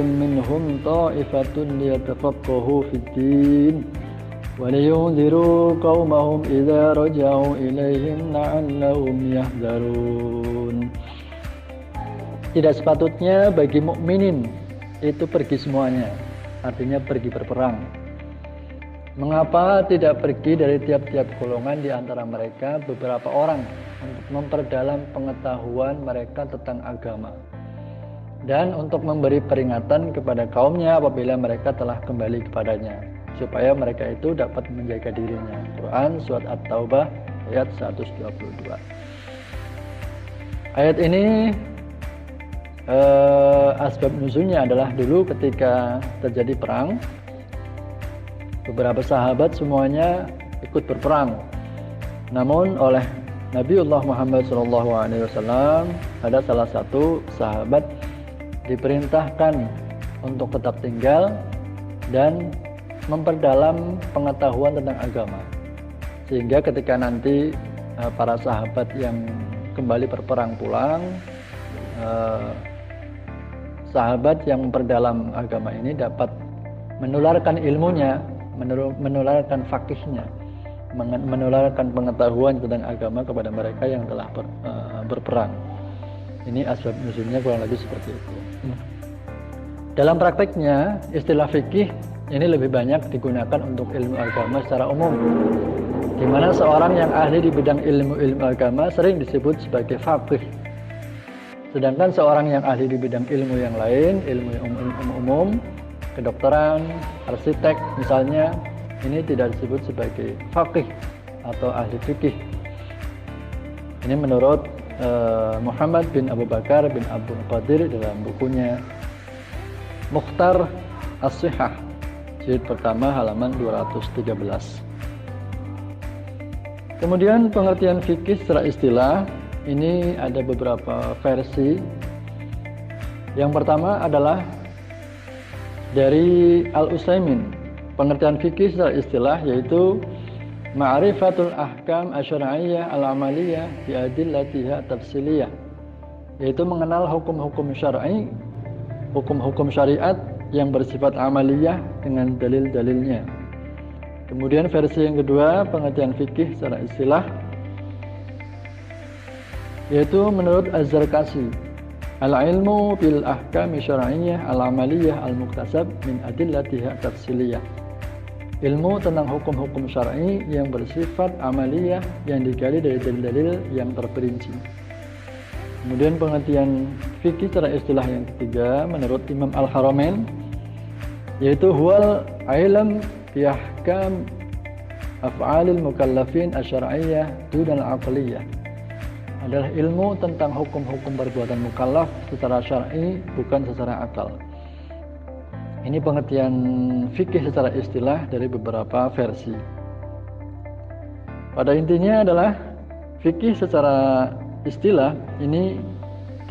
minhum ta'ifatun liyatafaqahu fid-din wa liyunziru qaumahum idza raja'u ilaihim la'allahum yahdharun. Tidak sepatutnya bagi mukminin itu pergi semuanya, artinya pergi berperang. Mengapa tidak pergi dari tiap-tiap golongan di antara mereka beberapa orang untuk memperdalam pengetahuan mereka tentang agama dan untuk memberi peringatan kepada kaumnya apabila mereka telah kembali kepadanya, supaya mereka itu dapat menjaga dirinya. Quran surat At-Taubah ayat 122. Ayat ini asbab nuzulnya adalah dulu ketika terjadi perang, beberapa sahabat semuanya ikut berperang. Namun oleh Nabiullah Muhammad SAW ada salah satu sahabat diperintahkan untuk tetap tinggal dan memperdalam pengetahuan tentang agama, sehingga ketika nanti para sahabat yang kembali berperang pulang, sahabat yang memperdalam agama ini dapat menularkan ilmunya, menularkan fakihnya, menularkan pengetahuan tentang agama kepada mereka yang telah berperang. Ini asbab nuzulnya kurang lebih seperti itu. Dalam prakteknya, istilah fikih ini lebih banyak digunakan untuk ilmu agama secara umum, di mana seorang yang ahli di bidang ilmu agama sering disebut sebagai faqih. Sedangkan seorang yang ahli di bidang ilmu yang lain, ilmu yang umum, kedokteran, arsitek misalnya, ini tidak disebut sebagai faqih atau ahli fikih. Ini menurut Muhammad bin Abu Bakar bin Abdul Qadir dalam bukunya Mukhtar As-Sihah, jilid pertama halaman 213. Kemudian pengertian fikih secara istilah ini ada beberapa versi. Yang pertama adalah dari Al-Utsaimin. Pengertian fikih secara istilah yaitu ma'rifatul ahkam asy-syar'iyyah al-amaliyah bi adillatiha tafsiliyah, yaitu mengenal hukum-hukum syar'i, hukum-hukum syariat yang bersifat amaliyah dengan dalil-dalilnya. Kemudian versi yang kedua, pengertian fikih secara istilah yaitu menurut Az-Zarkasi, al-ilmu bil ahkam syar'iyyah al-amaliyah al-muktasab min adillatiha tafsiliyah, ilmu tentang hukum-hukum syar'i yang bersifat amaliyah yang digali dari dalil-dalil yang terperinci. Kemudian pengertian fikih secara istilah yang ketiga menurut Imam Al-Haramain yaitu huwal ilm bi ahkam af'alil mukallafin asy-syar'iyyah dunal aqliyah, adalah ilmu tentang hukum-hukum perbuatan mukallaf secara syar'i bukan secara akal. Ini pengertian fikih secara istilah dari beberapa versi. Pada intinya adalah fikih secara istilah ini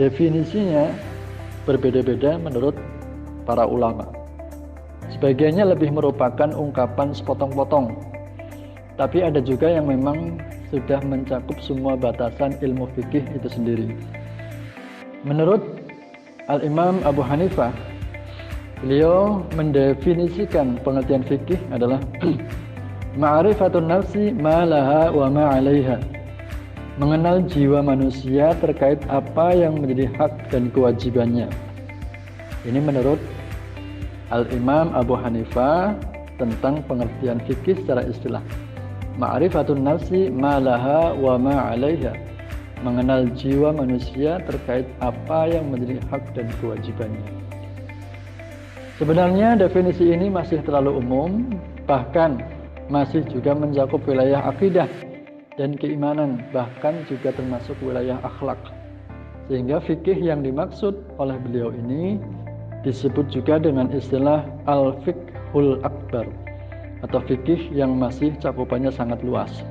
definisinya berbeda-beda menurut para ulama. Sebagiannya lebih merupakan ungkapan sepotong-potong, tapi ada juga yang memang sudah mencakup semua batasan ilmu fikih itu sendiri. Menurut Al-Imam Abu Hanifah, Beliau mendefinisikan pengertian fikih adalah ma'rifatun nafsi ma laha wa ma 'alaiha. Mengenal jiwa manusia terkait apa yang menjadi hak dan kewajibannya. Ini menurut Al-Imam Abu Hanifah tentang pengertian fikih secara istilah. Ma'rifatun nafsi ma laha wa ma 'alaiha. Mengenal jiwa manusia terkait apa yang menjadi hak dan kewajibannya. Sebenarnya definisi ini masih terlalu umum, bahkan masih juga mencakup wilayah akidah dan keimanan, bahkan juga termasuk wilayah akhlak. Sehingga fikih yang dimaksud oleh beliau ini disebut juga dengan istilah al-fiqhul akbar, atau fikih yang masih cakupannya sangat luas.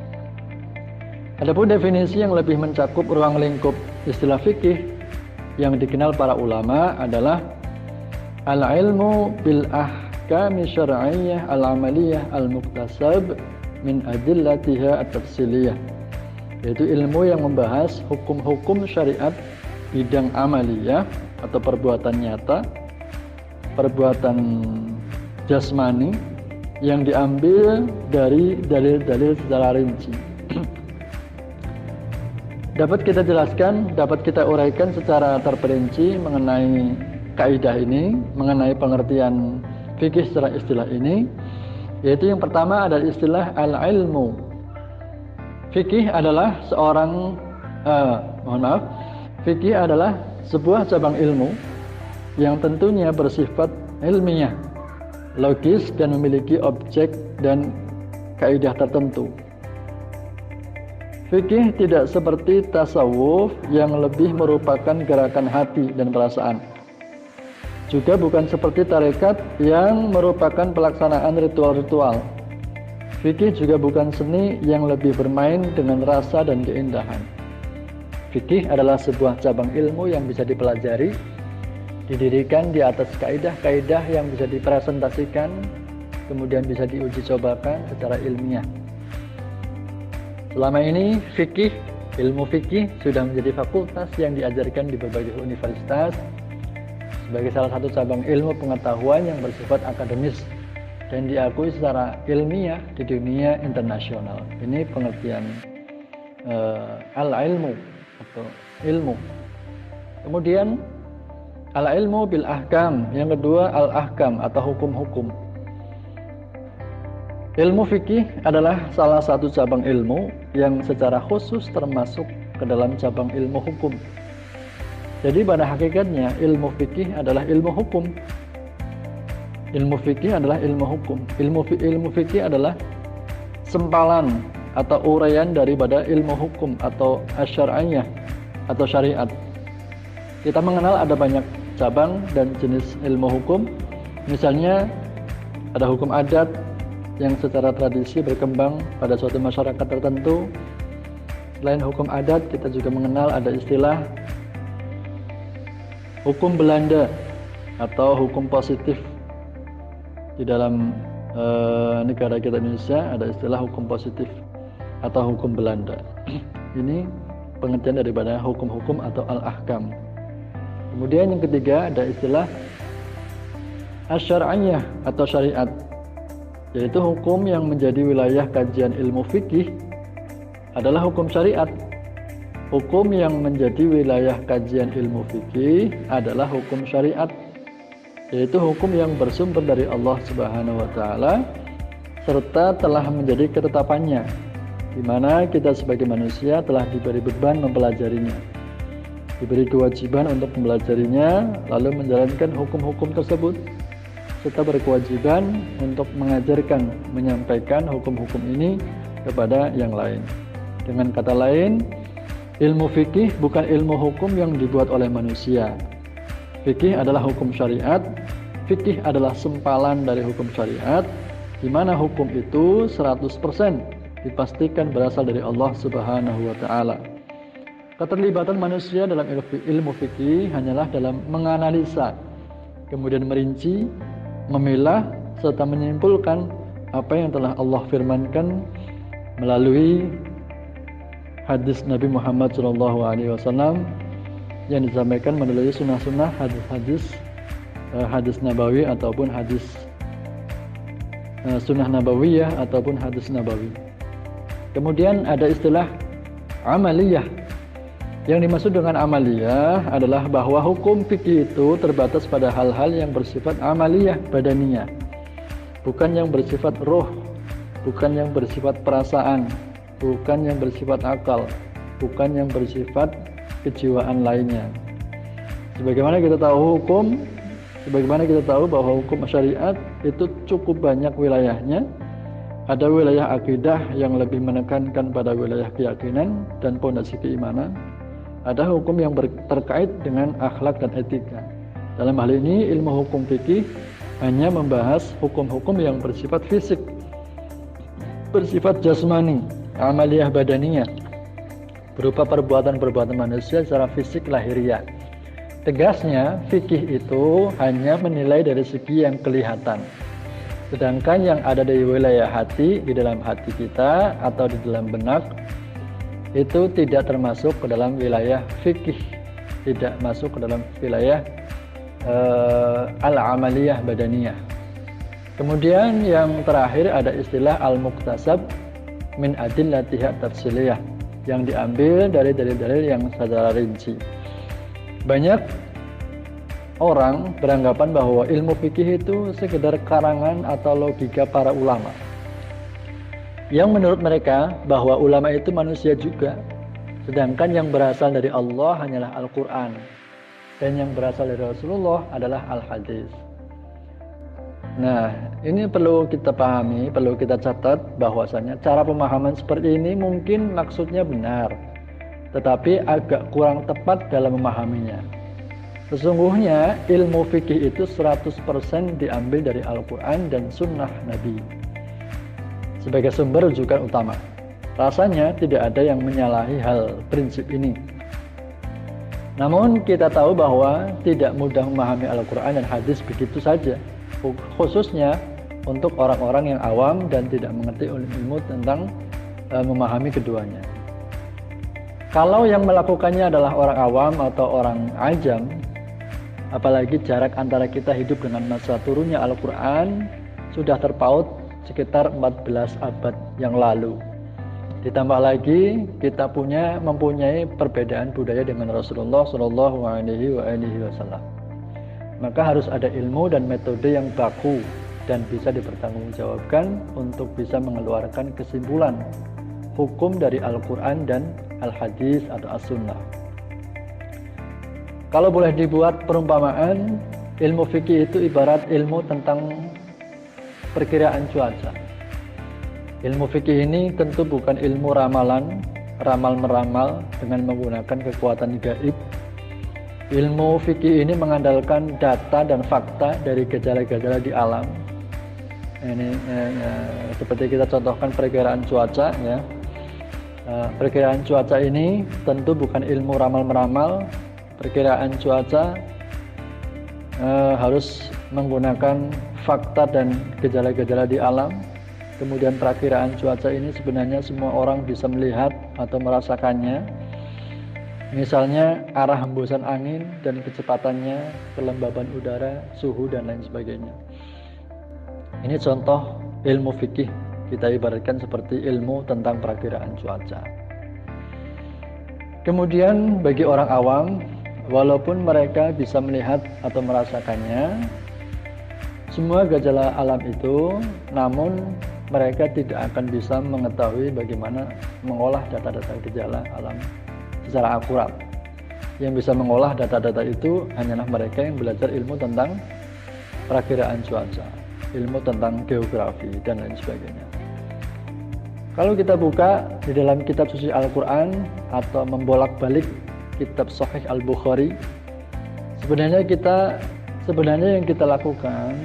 Adapun definisi yang lebih mencakup ruang lingkup istilah fikih yang dikenal para ulama adalah al-ilmu bil ahkami syar'iyyah al-amaliyah al-muktasab min adillatiha at-tafsiliyah, yaitu ilmu yang membahas hukum-hukum syariat bidang amaliyah atau perbuatan nyata, perbuatan jasmani yang diambil dari dalil-dalil secara rinci. Dapat kita jelaskan, dapat kita uraikan secara terperinci mengenai kaidah ini, mengenai pengertian fikih secara istilah ini, yaitu yang pertama adalah istilah al-ilmu. Fikih adalah fikih adalah sebuah cabang ilmu yang tentunya bersifat ilmiah, logis, dan memiliki objek dan kaidah tertentu. Fikih tidak seperti tasawuf yang lebih merupakan gerakan hati dan perasaan. Juga bukan seperti tarekat yang merupakan pelaksanaan ritual-ritual. Fikih juga bukan seni yang lebih bermain dengan rasa dan keindahan. Fikih adalah sebuah cabang ilmu yang bisa dipelajari, didirikan di atas kaidah-kaidah yang bisa dipresentasikan, kemudian bisa diuji cobakan secara ilmiah. Selama ini ilmu fikih sudah menjadi fakultas yang diajarkan di berbagai universitas sebagai salah satu cabang ilmu pengetahuan yang bersifat akademis dan diakui secara ilmiah di dunia internasional. Ini pengertian al-ilmu atau ilmu. Kemudian al-ilmu bil ahkam, yang kedua al-ahkam atau hukum-hukum. Ilmu fikih adalah salah satu cabang ilmu yang secara khusus termasuk ke dalam cabang ilmu hukum. Jadi pada hakikatnya ilmu fikih adalah ilmu hukum. Ilmu fikih adalah ilmu hukum. Ilmu fikih adalah sempalan atau uraian daripada ilmu hukum atau asyariyah atau syariat. Kita mengenal ada banyak cabang dan jenis ilmu hukum. Misalnya ada hukum adat yang secara tradisi berkembang pada suatu masyarakat tertentu. Selain hukum adat, kita juga mengenal ada istilah hukum Belanda atau hukum positif. Di dalam negara kita Indonesia ada istilah hukum positif atau hukum Belanda. Ini pengertian daripada hukum-hukum atau al-ahkam. Kemudian yang ketiga ada istilah asyariyah atau syariat, yaitu hukum yang menjadi wilayah kajian ilmu fikih adalah hukum syariat. Hukum yang menjadi wilayah kajian ilmu fikih adalah hukum syariat, yaitu hukum yang bersumber dari Allah Subhanahu wa taala serta telah menjadi ketetapannya, di mana kita sebagai manusia telah diberi beban mempelajarinya, diberi kewajiban untuk mempelajarinya, lalu menjalankan hukum-hukum tersebut, serta berkewajiban untuk mengajarkan, menyampaikan hukum-hukum ini kepada yang lain. Dengan kata lain, ilmu fikih bukan ilmu hukum yang dibuat oleh manusia. Fikih adalah hukum syariat. Fikih adalah sempalan dari hukum syariat, di mana hukum itu 100% dipastikan berasal dari Allah Subhanahu wa taala. Keterlibatan manusia dalam ilmu fikih hanyalah dalam menganalisa, kemudian merinci, memilah, serta menyimpulkan apa yang telah Allah firmankan melalui hadis Nabi Muhammad SAW yang disampaikan melalui sunnah-sunnah hadis-hadis hadis nabawi ataupun hadis sunnah nabawiyah ataupun hadis nabawi. Kemudian ada istilah amaliyah. Yang dimaksud dengan amaliyah adalah bahwa hukum fikih itu terbatas pada hal-hal yang bersifat amaliyah badaniyah, bukan yang bersifat roh, bukan yang bersifat perasaan, bukan yang bersifat akal, bukan yang bersifat kejiwaan lainnya. Sebagaimana kita tahu bahwa hukum syariat itu cukup banyak wilayahnya. Ada wilayah akidah yang lebih menekankan pada wilayah keyakinan dan pondasi keimanan. Ada hukum yang terkait dengan akhlak dan etika. Dalam hal ini ilmu hukum fikih hanya membahas hukum-hukum yang bersifat fisik, bersifat jasmani, amaliyah badaniyah, berupa perbuatan-perbuatan manusia secara fisik lahiriah. Tegasnya, fikih itu hanya menilai dari segi yang kelihatan. Sedangkan yang ada di wilayah hati, di dalam hati kita atau di dalam benak, itu tidak termasuk ke dalam wilayah fikih, tidak masuk ke dalam wilayah al-amaliyah badaniyah. Kemudian yang terakhir ada istilah al-muktasab min adillatiha tafsiliyah, yang diambil dari dalil-dalil yang secara rinci. Banyak orang beranggapan bahwa ilmu fikih itu sekedar karangan atau logika para ulama, yang menurut mereka bahwa ulama itu manusia juga, sedangkan yang berasal dari Allah hanyalah Al-Quran, dan yang berasal dari Rasulullah adalah Al-Hadis. Nah, ini perlu kita pahami, perlu kita catat bahwasanya cara pemahaman seperti ini mungkin maksudnya benar, tetapi agak kurang tepat dalam memahaminya. Sesungguhnya ilmu fikih itu 100% diambil dari Al-Quran dan Sunnah Nabi sebagai sumber rujukan utama. Rasanya tidak ada yang menyalahi hal prinsip ini. Namun kita tahu bahwa tidak mudah memahami Al-Quran dan hadis begitu saja, khususnya untuk orang-orang yang awam dan tidak mengerti ilmu tentang memahami keduanya. Kalau yang melakukannya adalah orang awam atau orang ajam, apalagi jarak antara kita hidup dengan masa turunnya Al-Quran sudah terpaut sekitar 14 abad yang lalu. Ditambah lagi kita mempunyai perbedaan budaya dengan Rasulullah SAW. Maka harus ada ilmu dan metode yang baku dan bisa dipertanggungjawabkan untuk bisa mengeluarkan kesimpulan hukum dari Al-Quran dan Al-Hadis atau As-Sunnah. Kalau boleh dibuat perumpamaan, ilmu fikih itu ibarat ilmu tentang perkiraan cuaca. Ilmu fikih ini tentu bukan ilmu ramalan, ramal-meramal dengan menggunakan kekuatan gaib. Ilmu fikih ini mengandalkan data dan fakta dari gejala-gejala di alam. Ini seperti kita contohkan perkiraan cuaca, ya. Perkiraan cuaca ini tentu bukan ilmu ramal-meramal. Perkiraan cuaca harus menggunakan fakta dan gejala-gejala di alam. Kemudian perakiraan cuaca ini sebenarnya semua orang bisa melihat atau merasakannya. Misalnya arah hembusan angin dan kecepatannya, kelembaban udara, suhu dan lain sebagainya. Ini contoh ilmu fikih, kita ibaratkan seperti ilmu tentang perakiraan cuaca. Kemudian bagi orang awam, walaupun mereka bisa melihat atau merasakannya semua gejala alam itu, namun mereka tidak akan bisa mengetahui bagaimana mengolah data-data gejala alam secara akurat. Yang bisa mengolah data-data itu hanyalah mereka yang belajar ilmu tentang perakiraan cuaca, ilmu tentang geografi dan lain sebagainya. Kalau kita buka di dalam kitab suci Al-Quran atau membolak-balik kitab Sahih Al-Bukhari, sebenarnya yang kita lakukan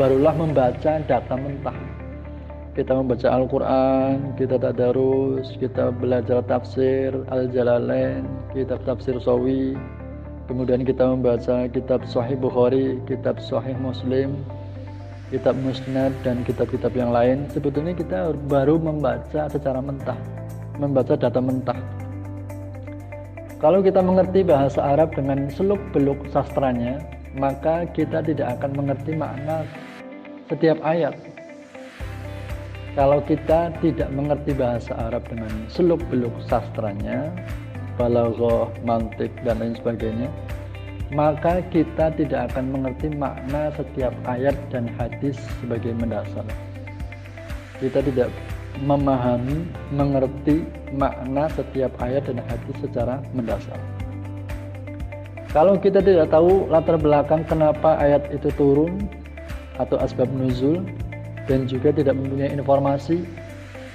barulah membaca data mentah. Kita membaca Al-Quran, kita tadarus, kita belajar tafsir Al-Jalalain, kitab tafsir Sawi, kemudian kita membaca kitab Sahih Bukhari, kitab Sahih Muslim, kitab Musnad dan kitab-kitab yang lain. Sebetulnya kita baru membaca secara mentah, membaca data mentah. Kalau kita mengerti bahasa Arab dengan seluk-beluk sastranya, maka kita tidak akan mengerti makna setiap ayat. Kalau kita tidak mengerti bahasa Arab dengan seluk-beluk sastranya, balaghah, mantik, dan lain sebagainya, maka kita tidak akan mengerti makna setiap ayat dan hadis sebagai mendasar. Kita tidak memahami, mengerti makna setiap ayat dan hadis secara mendasar. Kalau kita tidak tahu latar belakang kenapa ayat itu turun atau asbab nuzul, dan juga tidak mempunyai informasi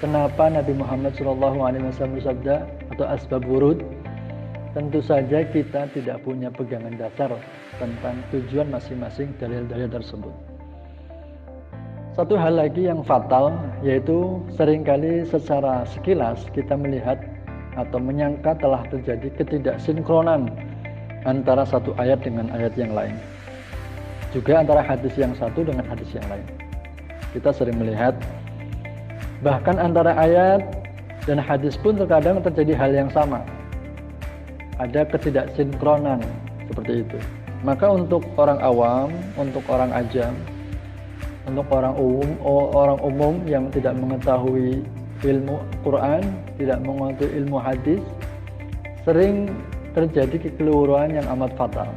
kenapa Nabi Muhammad SAW bersabda atau asbab wurud, tentu saja kita tidak punya pegangan dasar tentang tujuan masing-masing dalil-dalil tersebut. Satu hal lagi yang fatal, yaitu seringkali secara sekilas kita melihat atau menyangka telah terjadi ketidaksinkronan antara satu ayat dengan ayat yang lain, juga antara hadis yang satu dengan hadis yang lain. Kita sering melihat bahkan antara ayat dan hadis pun terkadang terjadi hal yang sama, ada ketidaksinkronan seperti itu. Maka untuk orang awam, untuk orang ajam, untuk orang umum yang tidak mengetahui ilmu Quran, tidak mengetahui ilmu hadis, sering terjadi kekeliruan yang amat fatal.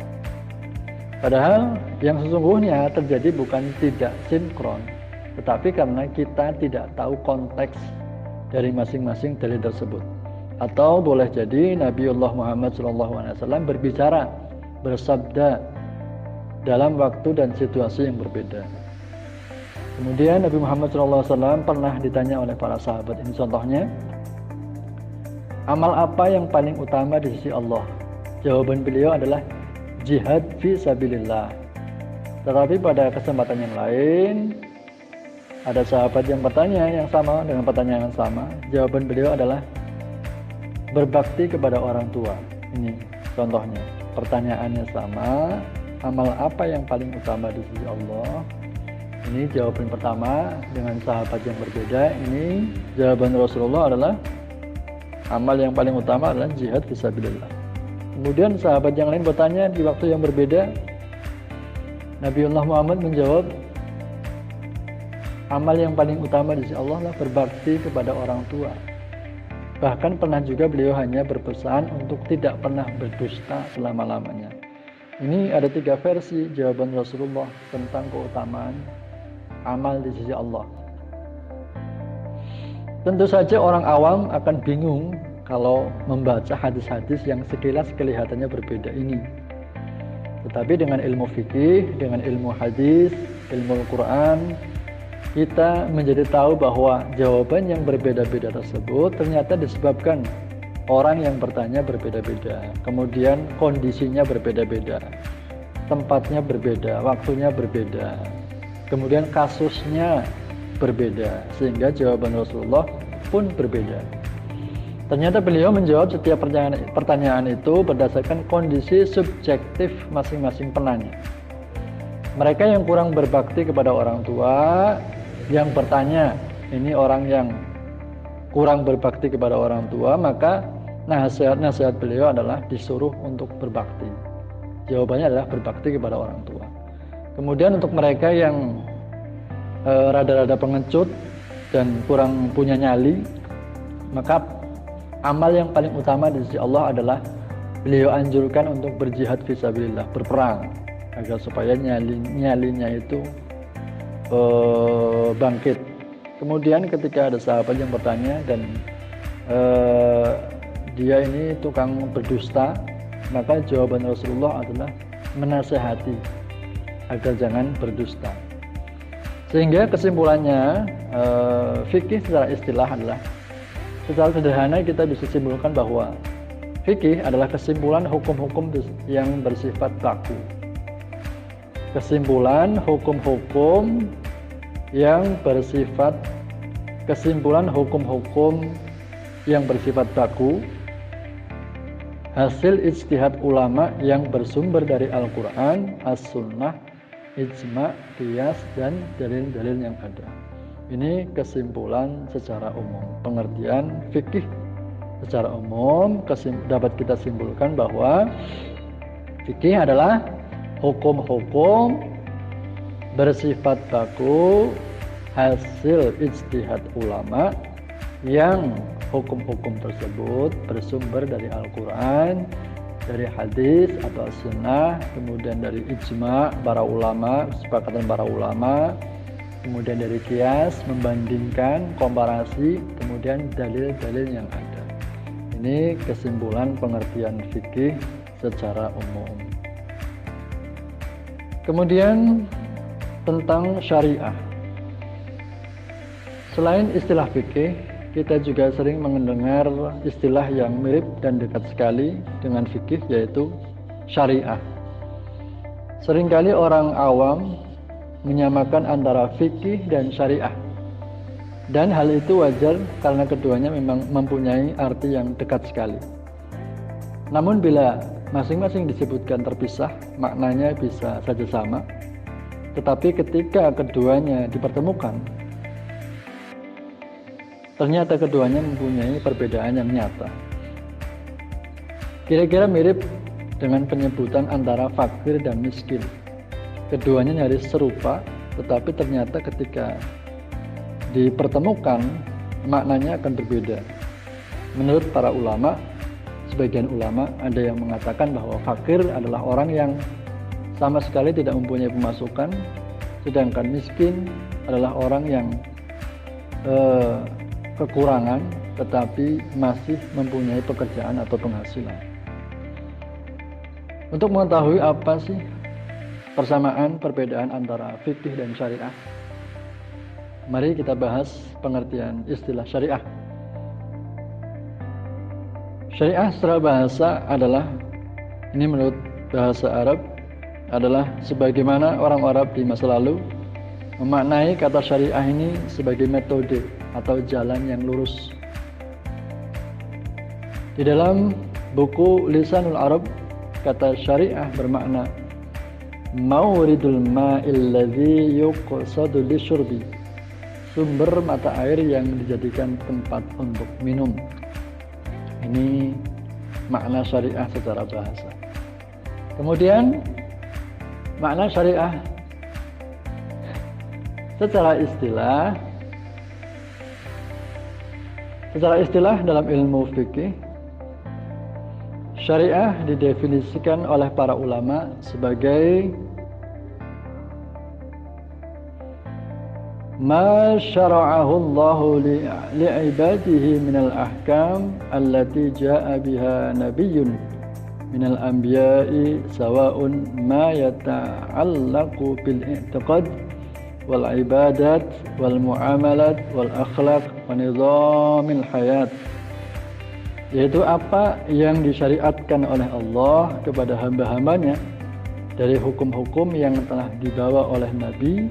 Padahal yang sesungguhnya terjadi bukan tidak sinkron, tetapi karena kita tidak tahu konteks dari masing-masing dalil tersebut. Atau boleh jadi Nabiullah Muhammad SAW berbicara, bersabda dalam waktu dan situasi yang berbeda. Kemudian Nabi Muhammad SAW pernah ditanya oleh para sahabat, ini contohnya, amal apa yang paling utama di sisi Allah? Jawaban beliau adalah jihad fi sabilillah. Tetapi pada kesempatan yang lain, ada sahabat yang bertanya yang sama dengan pertanyaan yang sama. Jawaban beliau adalah berbakti kepada orang tua. Ini contohnya, pertanyaannya sama, amal apa yang paling utama di sisi Allah? Ini jawaban pertama dengan sahabat yang berbeda. Ini jawaban Rasulullah adalah amal yang paling utama adalah jihad fisabilillah. Kemudian sahabat yang lain bertanya di waktu yang berbeda. Nabiullah Muhammad menjawab, amal yang paling utama di sisi Allah adalah berbakti kepada orang tua. Bahkan pernah juga beliau hanya berpesan untuk tidak pernah berdusta selama-lamanya. Ini ada 3 versi jawaban Rasulullah tentang keutamaan amal di sisi Allah. Tentu saja orang awam akan bingung kalau membaca hadis-hadis yang sekilas kelihatannya berbeda ini. Tetapi dengan ilmu fikih, dengan ilmu hadis, ilmu Al-Quran, kita menjadi tahu bahwa jawaban yang berbeda-beda tersebut ternyata disebabkan orang yang bertanya berbeda-beda, kemudian kondisinya berbeda-beda, tempatnya berbeda, waktunya berbeda, kemudian kasusnya berbeda, sehingga jawaban Rasulullah pun berbeda. Ternyata beliau menjawab setiap pertanyaan itu berdasarkan kondisi subjektif masing-masing penanya. Mereka yang kurang berbakti kepada orang tua, yang bertanya, ini orang yang kurang berbakti kepada orang tua, maka nasihat beliau adalah disuruh untuk berbakti. Jawabannya adalah berbakti kepada orang tua. Kemudian untuk mereka yang rada-rada pengecut dan kurang punya nyali, maka amal yang paling utama di sisi Allah adalah beliau anjurkan untuk berjihad fisabilillah, berperang, agar supaya nyalinya itu bangkit. Kemudian ketika ada sahabat yang bertanya dan dia ini tukang berdusta, maka jawaban Rasulullah adalah menasehati agar jangan berdusta. Sehingga kesimpulannya, fikih secara istilah adalah, secara sederhana kita bisa simpulkan bahwa fikih adalah kesimpulan hukum-hukum yang bersifat baku. Kesimpulan hukum-hukum yang bersifat baku, hasil ijtihad ulama yang bersumber dari Al-Quran, As-Sunnah, Ijma', Qiyas, dan dalil-dalil yang ada. Ini kesimpulan secara umum. Pengertian fikih secara umum dapat kita simpulkan bahwa fikih adalah hukum-hukum bersifat baku hasil ijtihad ulama yang hukum-hukum tersebut bersumber dari Al-Quran, dari hadis atau sunnah, kemudian dari ijma' para ulama, kesepakatan para ulama, kemudian dari kias, membandingkan, komparasi, kemudian dalil-dalil yang ada. Ini kesimpulan pengertian fikih secara umum. Kemudian tentang syariah. Selain istilah fikih, kita juga sering mendengar istilah yang mirip dan dekat sekali dengan fikih, yaitu syariah. Seringkali orang awam menyamakan antara fikih dan syariah. Dan hal itu wajar karena keduanya memang mempunyai arti yang dekat sekali. Namun bila masing-masing disebutkan terpisah, maknanya bisa saja sama. Tetapi ketika keduanya dipertemukan, ternyata keduanya mempunyai perbedaan yang nyata. Kira-kira mirip dengan penyebutan antara fakir dan miskin. Keduanya nyaris serupa, tetapi ternyata ketika dipertemukan, maknanya akan berbeda. Menurut para ulama, sebagian ulama ada yang mengatakan bahwa fakir adalah orang yang sama sekali tidak mempunyai pemasukan, sedangkan miskin adalah orang yang kekurangan tetapi masih mempunyai pekerjaan atau penghasilan. Untuk mengetahui apa sih persamaan perbedaan antara fikih dan syariah, mari kita bahas pengertian istilah syariah. Syariah secara bahasa adalah, ini menurut bahasa Arab, adalah sebagaimana orang Arab di masa lalu memaknai kata syariah ini sebagai metode atau jalan yang lurus. Di dalam buku Lisanul Arab, kata syariah bermakna mauridul ma'il ladzi yuqsadu lisyurbi, sumber mata air yang dijadikan tempat untuk minum. Ini makna syariah secara bahasa. Kemudian makna syariah secara istilah dalam ilmu fikih, syariah didefinisikan oleh para ulama sebagai ma syara'ahu Allahu li'ibadihi minal ahkam allati ja'a biha nabiyyun minal anbiya'i sawa'un ma yata'allaqu bil i'tiqad wal ibadat wal muamalat wal akhlaq wa nizamil hayat, yaitu apa yang disyariatkan oleh Allah kepada hamba-hambanya dari hukum-hukum yang telah dibawa oleh Nabi,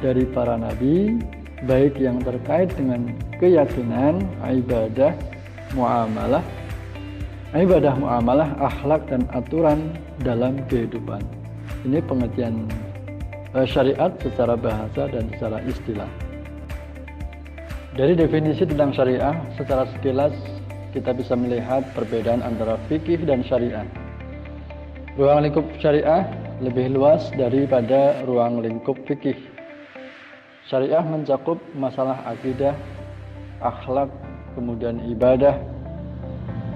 dari para Nabi, baik yang terkait dengan keyakinan, ibadah, muamalah, akhlak dan aturan dalam kehidupan. Ini pengertian syariat secara bahasa dan secara istilah. Dari definisi tentang syariah, secara sekilas kita bisa melihat perbedaan antara fikih dan syariah. Ruang lingkup syariah lebih luas daripada ruang lingkup fikih. Syariah mencakup masalah akidah, akhlak, kemudian ibadah,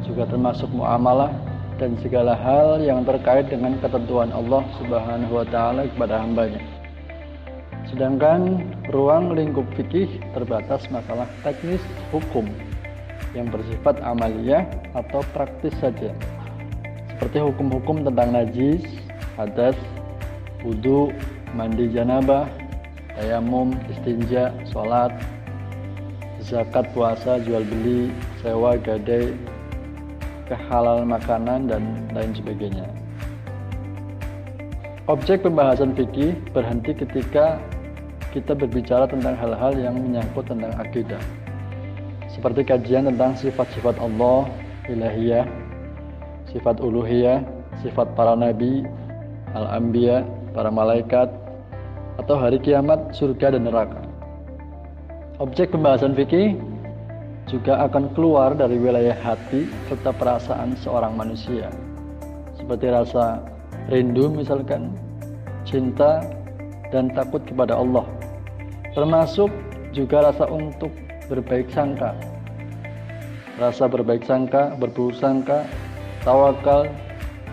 juga termasuk muamalah dan segala hal yang terkait dengan ketentuan Allah Subhanahu wa taala kepada hambanya. Sedangkan ruang lingkup fikih terbatas masalah teknis hukum yang bersifat amaliyah atau praktis saja, seperti hukum-hukum tentang najis, hadas, wudu, mandi janabah, tayamum, istinja, sholat, zakat, puasa, jual beli, sewa, gadai, kehalal makanan, dan lain sebagainya. Objek pembahasan fikih berhenti ketika kita berbicara tentang hal-hal yang menyangkut tentang akidah, seperti kajian tentang sifat-sifat Allah, ilahiyah, sifat uluhiyah, sifat para nabi, al-anbiya, para malaikat, atau hari kiamat, surga dan neraka. Objek pembahasan fikih juga akan keluar dari wilayah hati serta perasaan seorang manusia, seperti rasa rindu misalkan, cinta, dan takut kepada Allah. Termasuk juga rasa untuk berbaik sangka. Rasa berbaik sangka, berburuk sangka, tawakal,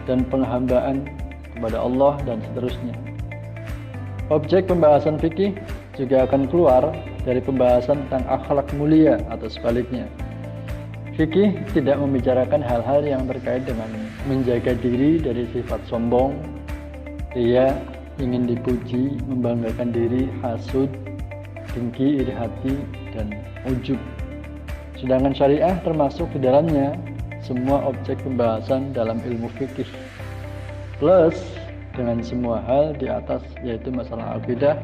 dan penghambaan kepada Allah dan seterusnya. Objek pembahasan fikih juga akan keluar dari pembahasan tentang akhlak mulia atau sebaliknya. Fikih tidak membicarakan hal-hal yang terkait dengan menjaga diri dari sifat sombong, ria, ingin dipuji, membanggakan diri, hasud, dengki, iri hati, dan ujub. Sedangkan syariah termasuk di dalamnya semua objek pembahasan dalam ilmu fikih, plus dengan semua hal di atas, yaitu masalah akidah,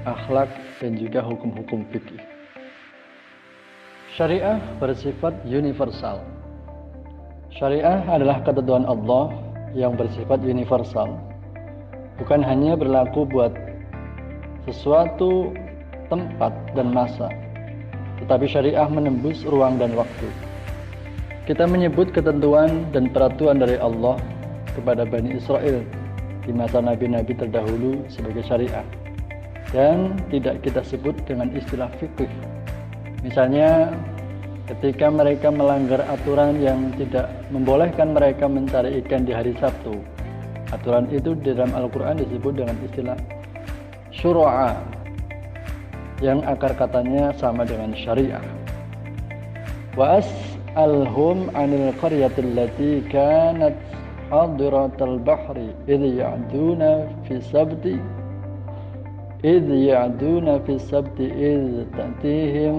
akhlak, dan juga hukum-hukum fikih. Syariah bersifat universal. Syariah adalah ketentuan Allah yang bersifat universal, bukan hanya berlaku buat sesuatu tempat dan masa, tetapi syariah menembus ruang dan waktu. Kita menyebut ketentuan dan peraturan dari Allah kepada Bani Israel di masa nabi-nabi terdahulu sebagai syariah, dan tidak kita sebut dengan istilah fikih. Misalnya ketika mereka melanggar aturan yang tidak membolehkan mereka mencari ikan di hari Sabtu, aturan itu di dalam Al-Quran disebut dengan istilah syuru'a, yang akar katanya sama dengan syariah. Wa as'alhum 'anil qaryati allati kanat hadiratal bahri idh ya'duna fi sabti idh ta'tihim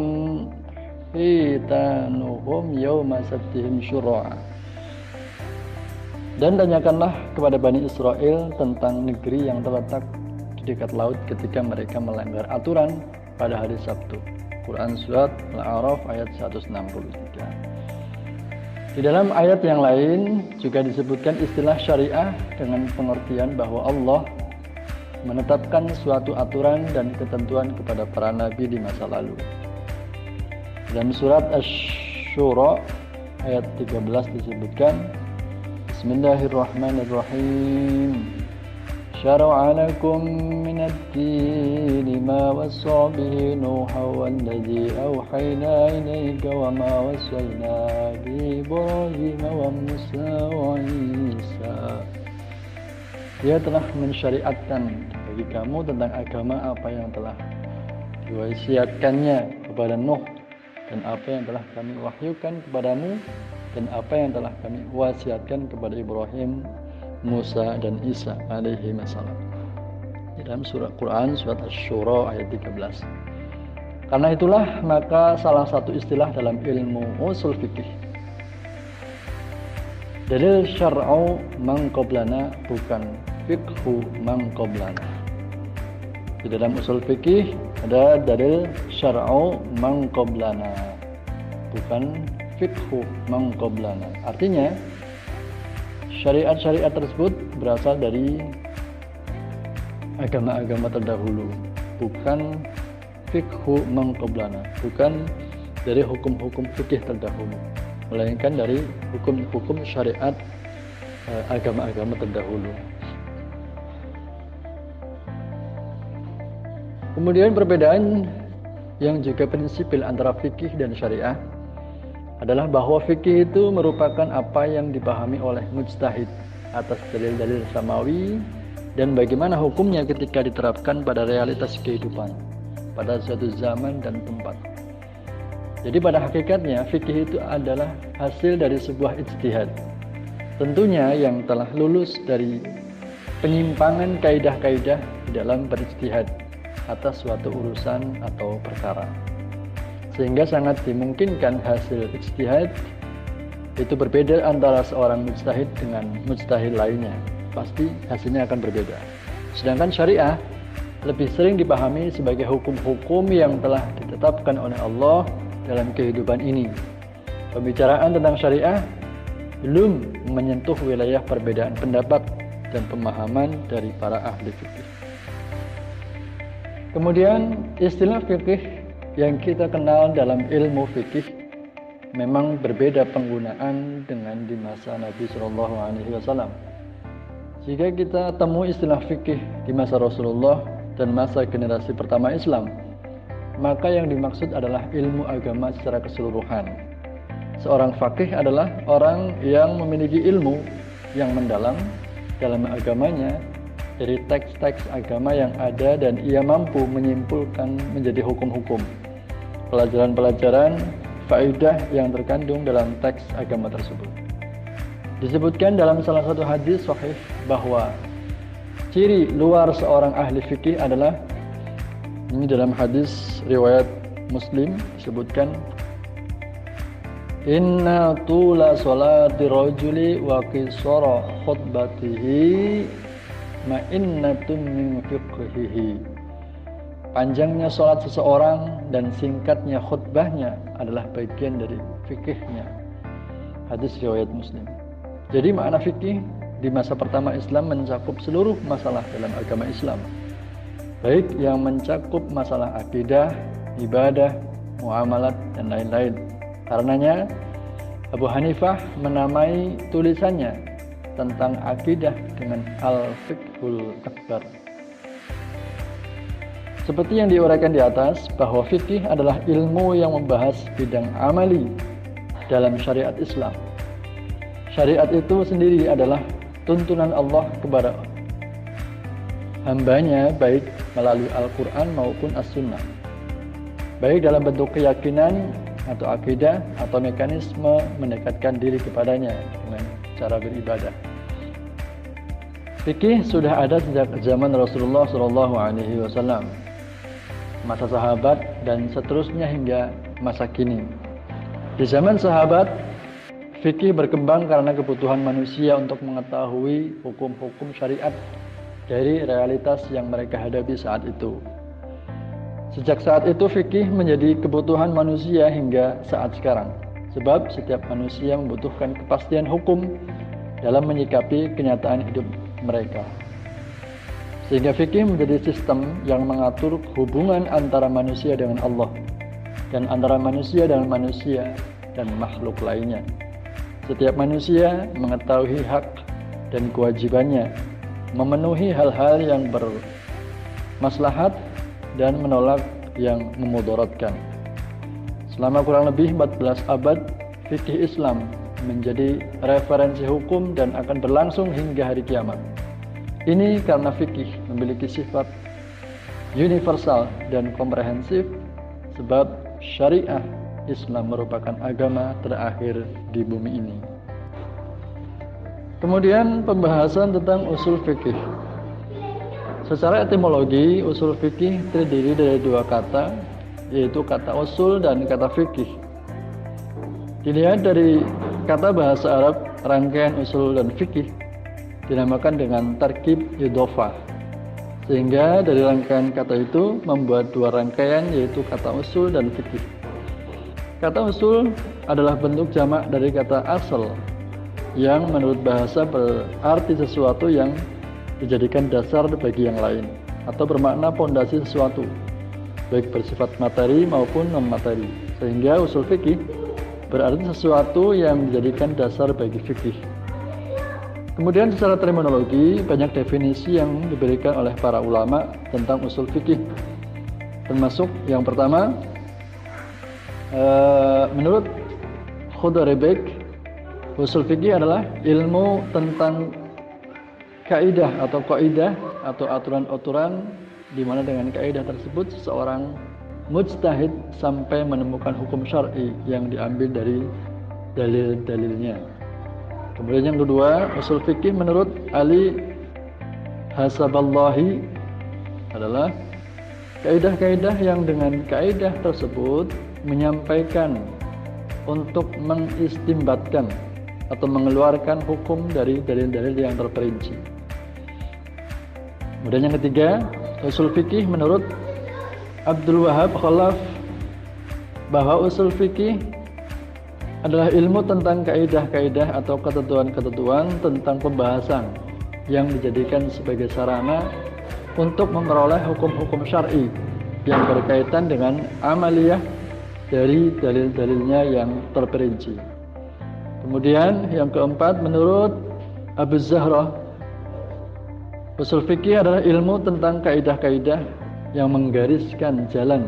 hitanuhum yawma sabtihim syur'a. Dan tanyakanlah kepada Bani Israel tentang negeri yang terletak di dekat laut ketika mereka melanggar aturan pada hari Sabtu. Quran Surat Al-A'raf ayat 163. Di dalam ayat yang lain juga disebutkan istilah syariah dengan pengertian bahwa Allah menetapkan suatu aturan dan ketentuan kepada para nabi di masa lalu. Dalam surat Asy-Syura ayat 13 disebutkan, Bismillahirrahmanirrahim. Syara'a lakum minad dini ma wassa bihi Nuha walladzi awhayna ilayka wa ma wassayna bi Ibrahim wa Musa wa Isa. Dia telah mensyariatkan bagi kamu tentang agama apa yang telah diwasiatkannya kepada Nuh, dan apa yang telah kami wahyukan kepadamu, dan apa yang telah kami wasiatkan kepada Ibrahim, Musa, dan Isa alaihi wassalam. Di dalam surat Quran surat Asy-Syura ayat 13. Karena itulah maka salah satu istilah dalam ilmu usul fikih, dalil syar'u man qablana, bukan fiqhu man qablana. Di dalam usul fikih ada dalil syar'u man qablana, bukan fiqhu man qablana. Artinya syariat-syariat tersebut berasal dari agama-agama terdahulu, bukan fiqhu man qablana, bukan dari hukum-hukum fikih terdahulu, melainkan dari hukum-hukum syariat agama-agama terdahulu. Kemudian perbedaan yang juga prinsipil antara fikih dan syariah adalah bahwa fikih itu merupakan apa yang dipahami oleh mujtahid atas dalil-dalil samawi dan bagaimana hukumnya ketika diterapkan pada realitas kehidupan pada suatu zaman dan tempat. Jadi pada hakikatnya fikih itu adalah hasil dari sebuah ijtihad, tentunya yang telah lulus dari penyimpangan kaidah-kaidah di dalam berijtihad atas suatu urusan atau perkara, sehingga sangat dimungkinkan hasil ijtihad itu berbeda antara seorang mujtahid dengan mujtahid lainnya. Pasti hasilnya akan berbeda. Sedangkan syariah lebih sering dipahami sebagai hukum-hukum yang telah ditetapkan oleh Allah dalam kehidupan ini. Pembicaraan tentang syariah belum menyentuh wilayah perbedaan pendapat dan pemahaman dari para ahli fikih. Kemudian istilah fikih yang kita kenal dalam ilmu fikih memang berbeda penggunaan dengan di masa Nabi SAW. Jika kita temui istilah fikih di masa Rasulullah dan masa generasi pertama Islam, maka yang dimaksud adalah ilmu agama secara keseluruhan. Seorang faqih adalah orang yang memiliki ilmu yang mendalam dalam agamanya dari teks-teks agama yang ada dan ia mampu menyimpulkan menjadi hukum-hukum, pelajaran-pelajaran, faedah yang terkandung dalam teks agama tersebut. Disebutkan dalam salah satu hadis sahih bahwa ciri luar seorang ahli fikih adalah, ini dalam hadis riwayat Muslim disebutkan, inna tula sholati rajuli wa qisara khutbatihi ma'innatun min fiqhihi. Panjangnya sholat seseorang dan singkatnya khutbahnya adalah bagian dari fikihnya. Hadis riwayat Muslim. Jadi makna fikih di masa pertama Islam mencakup seluruh masalah dalam agama Islam, baik yang mencakup masalah akidah, ibadah, muamalat, dan lain-lain. Karenanya Abu Hanifah menamai tulisannya tentang akidah dengan Al-Fiqhul Akbar. Seperti yang diuraikan di atas, bahwa fikih adalah ilmu yang membahas bidang amali dalam syariat Islam. Syariat itu sendiri adalah tuntunan Allah kepada hambanya, baik melalui Al-Quran maupun As-Sunnah, baik dalam bentuk keyakinan atau akidah atau mekanisme mendekatkan diri kepadanya dengan cara beribadah. Fikih sudah ada sejak zaman Rasulullah SAW, masa sahabat, dan seterusnya hingga masa kini. Di zaman sahabat, fikih berkembang karena kebutuhan manusia untuk mengetahui hukum-hukum syariat dari realitas yang mereka hadapi saat itu. Sejak saat itu fikih menjadi kebutuhan manusia hingga saat sekarang, sebab setiap manusia membutuhkan kepastian hukum dalam menyikapi kenyataan hidup mereka. Sehingga fikih menjadi sistem yang mengatur hubungan antara manusia dengan Allah dan antara manusia dengan manusia dan makhluk lainnya. Setiap manusia mengetahui hak dan kewajibannya, memenuhi hal-hal yang bermaslahat dan menolak yang memudaratkan. Selama kurang lebih 14 abad, fikih Islam menjadi referensi hukum dan akan berlangsung hingga hari kiamat. Ini karena fikih memiliki sifat universal dan komprehensif, sebab syariah Islam merupakan agama terakhir di bumi ini. Kemudian pembahasan tentang usul fikih. Secara etimologi, usul fikih terdiri dari dua kata, yaitu kata usul dan kata fikih. Dilihat dari kata bahasa Arab, rangkaian usul dan fikih dinamakan dengan tarkib idhofah, sehingga dari rangkaian kata itu membuat dua rangkaian, yaitu kata usul dan fikih. Kata usul adalah bentuk jamak dari kata asal, yang menurut bahasa berarti sesuatu yang dijadikan dasar bagi yang lain, atau bermakna pondasi sesuatu, baik bersifat materi maupun non-materi. Sehingga usul fikih berarti sesuatu yang dijadikan dasar bagi fikih. Kemudian secara terminologi, banyak definisi yang diberikan oleh para ulama tentang usul fikih. Termasuk yang pertama, menurut Khudarebek, usul fikih adalah ilmu tentang kaidah atau qaidah atau aturan-aturan, di mana dengan kaidah tersebut seseorang mujtahid sampai menemukan hukum syar'i yang diambil dari dalil-dalilnya. Kemudian yang kedua, usul fikih menurut Ali Hasaballahi adalah kaidah-kaidah yang dengan kaidah tersebut menyampaikan untuk mengistimbatkan atau mengeluarkan hukum dari dalil-dalil yang terperinci. Kemudian yang ketiga, usul fikih menurut Abdul Wahab Khalaf, bahwa usul fikih adalah ilmu tentang kaidah-kaidah atau ketentuan-ketentuan tentang pembahasan yang dijadikan sebagai sarana untuk memperoleh hukum-hukum syar'i yang berkaitan dengan amaliyah dari dalil-dalilnya yang terperinci. Kemudian yang keempat, menurut Abu Zahra, Usul fikih adalah ilmu tentang kaidah-kaidah yang menggariskan jalan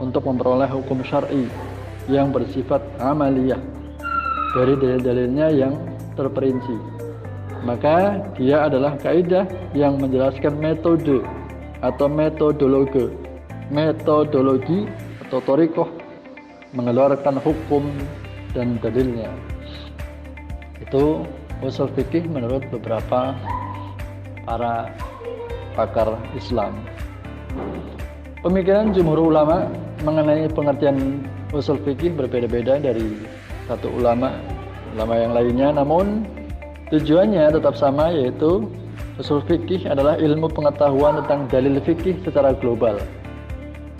untuk memperoleh hukum syar'i yang bersifat amaliyah dari dalil-dalilnya yang terperinci. Maka dia adalah kaidah yang menjelaskan metode atau metodologi atau thariqah mengeluarkan hukum dan dalilnya. Itu usul fikih menurut beberapa para pakar Islam. Pemikiran jumhur ulama mengenai pengertian usul fikih berbeda-beda dari satu ulama yang lainnya, namun tujuannya tetap sama, yaitu usul fikih adalah ilmu pengetahuan tentang dalil fikih secara global,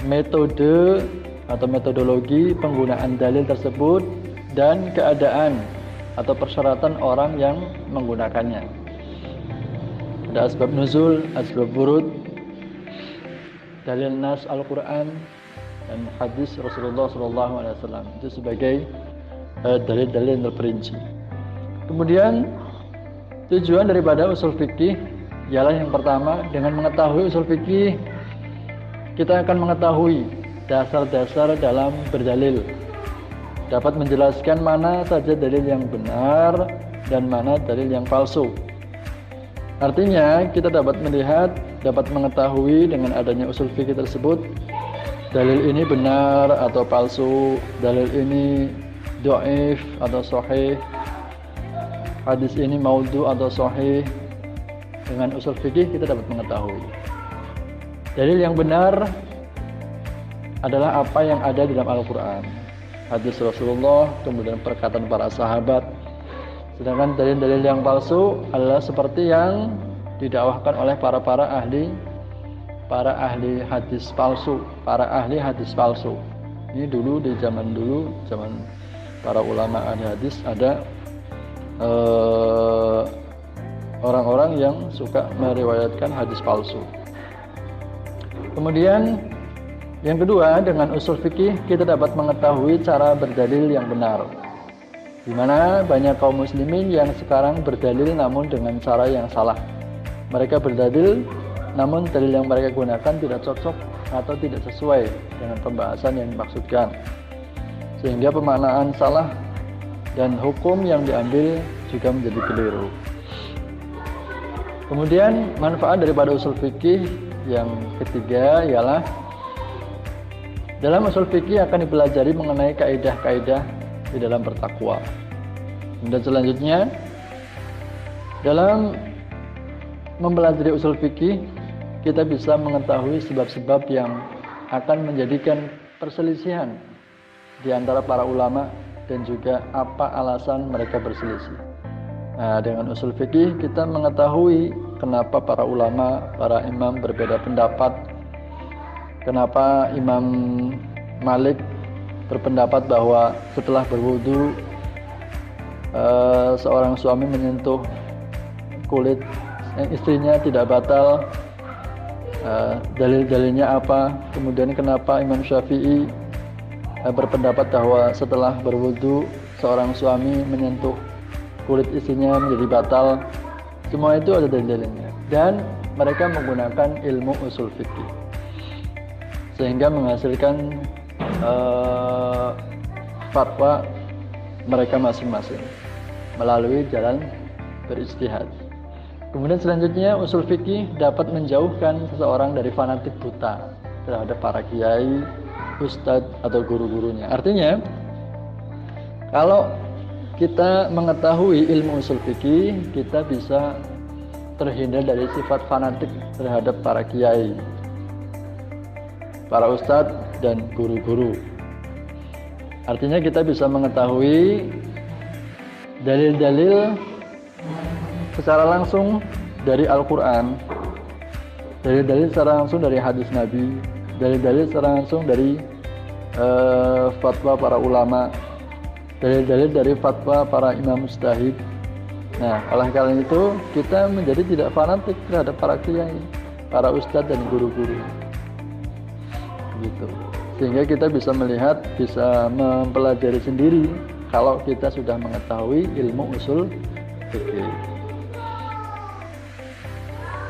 metode atau metodologi penggunaan dalil tersebut, dan keadaan atau persyaratan orang yang menggunakannya. Ada asbab nuzul, asbab wurud, dalil nas Al-Quran, dan hadis Rasulullah SAW. Itu sebagai dalil-dalil yang terperinci. Kemudian tujuan daripada usul fikih ialah yang pertama, dengan mengetahui usul fikih kita akan mengetahui dasar-dasar dalam berdalil, dapat menjelaskan mana saja dalil yang benar dan mana dalil yang palsu. Artinya kita dapat melihat, dapat mengetahui dengan adanya usul fikih tersebut, dalil ini benar atau palsu, dalil ini dhaif atau sahih, hadis ini maudhu atau sahih. Dengan usul fikih kita dapat mengetahui. Dalil yang benar adalah apa yang ada di dalam Al-Quran, hadis Rasulullah, kemudian perkataan para sahabat. Sedangkan dalil-dalil yang palsu adalah seperti yang didakwahkan oleh para ahli hadis palsu, Ini dulu di zaman para ulama ahli hadis ada orang-orang yang suka meriwayatkan hadis palsu. Kemudian yang kedua, dengan usul fikih kita dapat mengetahui cara berdalil yang benar, di mana banyak kaum muslimin yang sekarang berdalil namun dengan cara yang salah. Mereka berdalil namun dalil yang mereka gunakan tidak cocok atau tidak sesuai dengan pembahasan yang dimaksudkan, sehingga pemaknaan salah dan hukum yang diambil juga menjadi keliru. Kemudian manfaat daripada usul fikih yang ketiga ialah dalam usul fikih akan dipelajari mengenai kaidah-kaidah di dalam bertakwa. Dan selanjutnya, dalam mempelajari usul fikih kita bisa mengetahui sebab-sebab yang akan menjadikan perselisihan di antara para ulama dan juga apa alasan mereka berselisih. Nah, dengan usul fikih kita mengetahui kenapa para ulama, para imam berbeda pendapat. Kenapa Imam Malik berpendapat bahwa setelah berwudu seorang suami menyentuh kulit istrinya tidak batal, dalil-dalilnya apa. Kemudian kenapa Imam Syafi'i berpendapat bahwa setelah berwudu seorang suami menyentuh kulit istrinya menjadi batal. Semua itu ada dalil-dalilnya, dan mereka menggunakan ilmu usul fikih sehingga menghasilkan fatwa mereka masing-masing melalui jalan berijtihad. Kemudian selanjutnya, usul fikih dapat menjauhkan seseorang dari fanatik buta terhadap para kiai, ustadz atau guru-gurunya. Artinya, kalau kita mengetahui ilmu usul fikih, kita bisa terhindar dari sifat fanatik terhadap para kiai, para ustadz dan guru-guru. Artinya kita bisa mengetahui dalil-dalil secara langsung dari Al-Quran, dalil-dalil secara langsung dari hadis Nabi, dalil-dalil secara langsung dari fatwa para ulama, dalil-dalil dari fatwa para imam mujtahid. Nah, oleh karena itu kita menjadi tidak fanatik terhadap para kiai, para ustadz dan guru-guru, gitu. Sehingga kita bisa melihat, bisa mempelajari sendiri kalau kita sudah mengetahui ilmu usul fikih.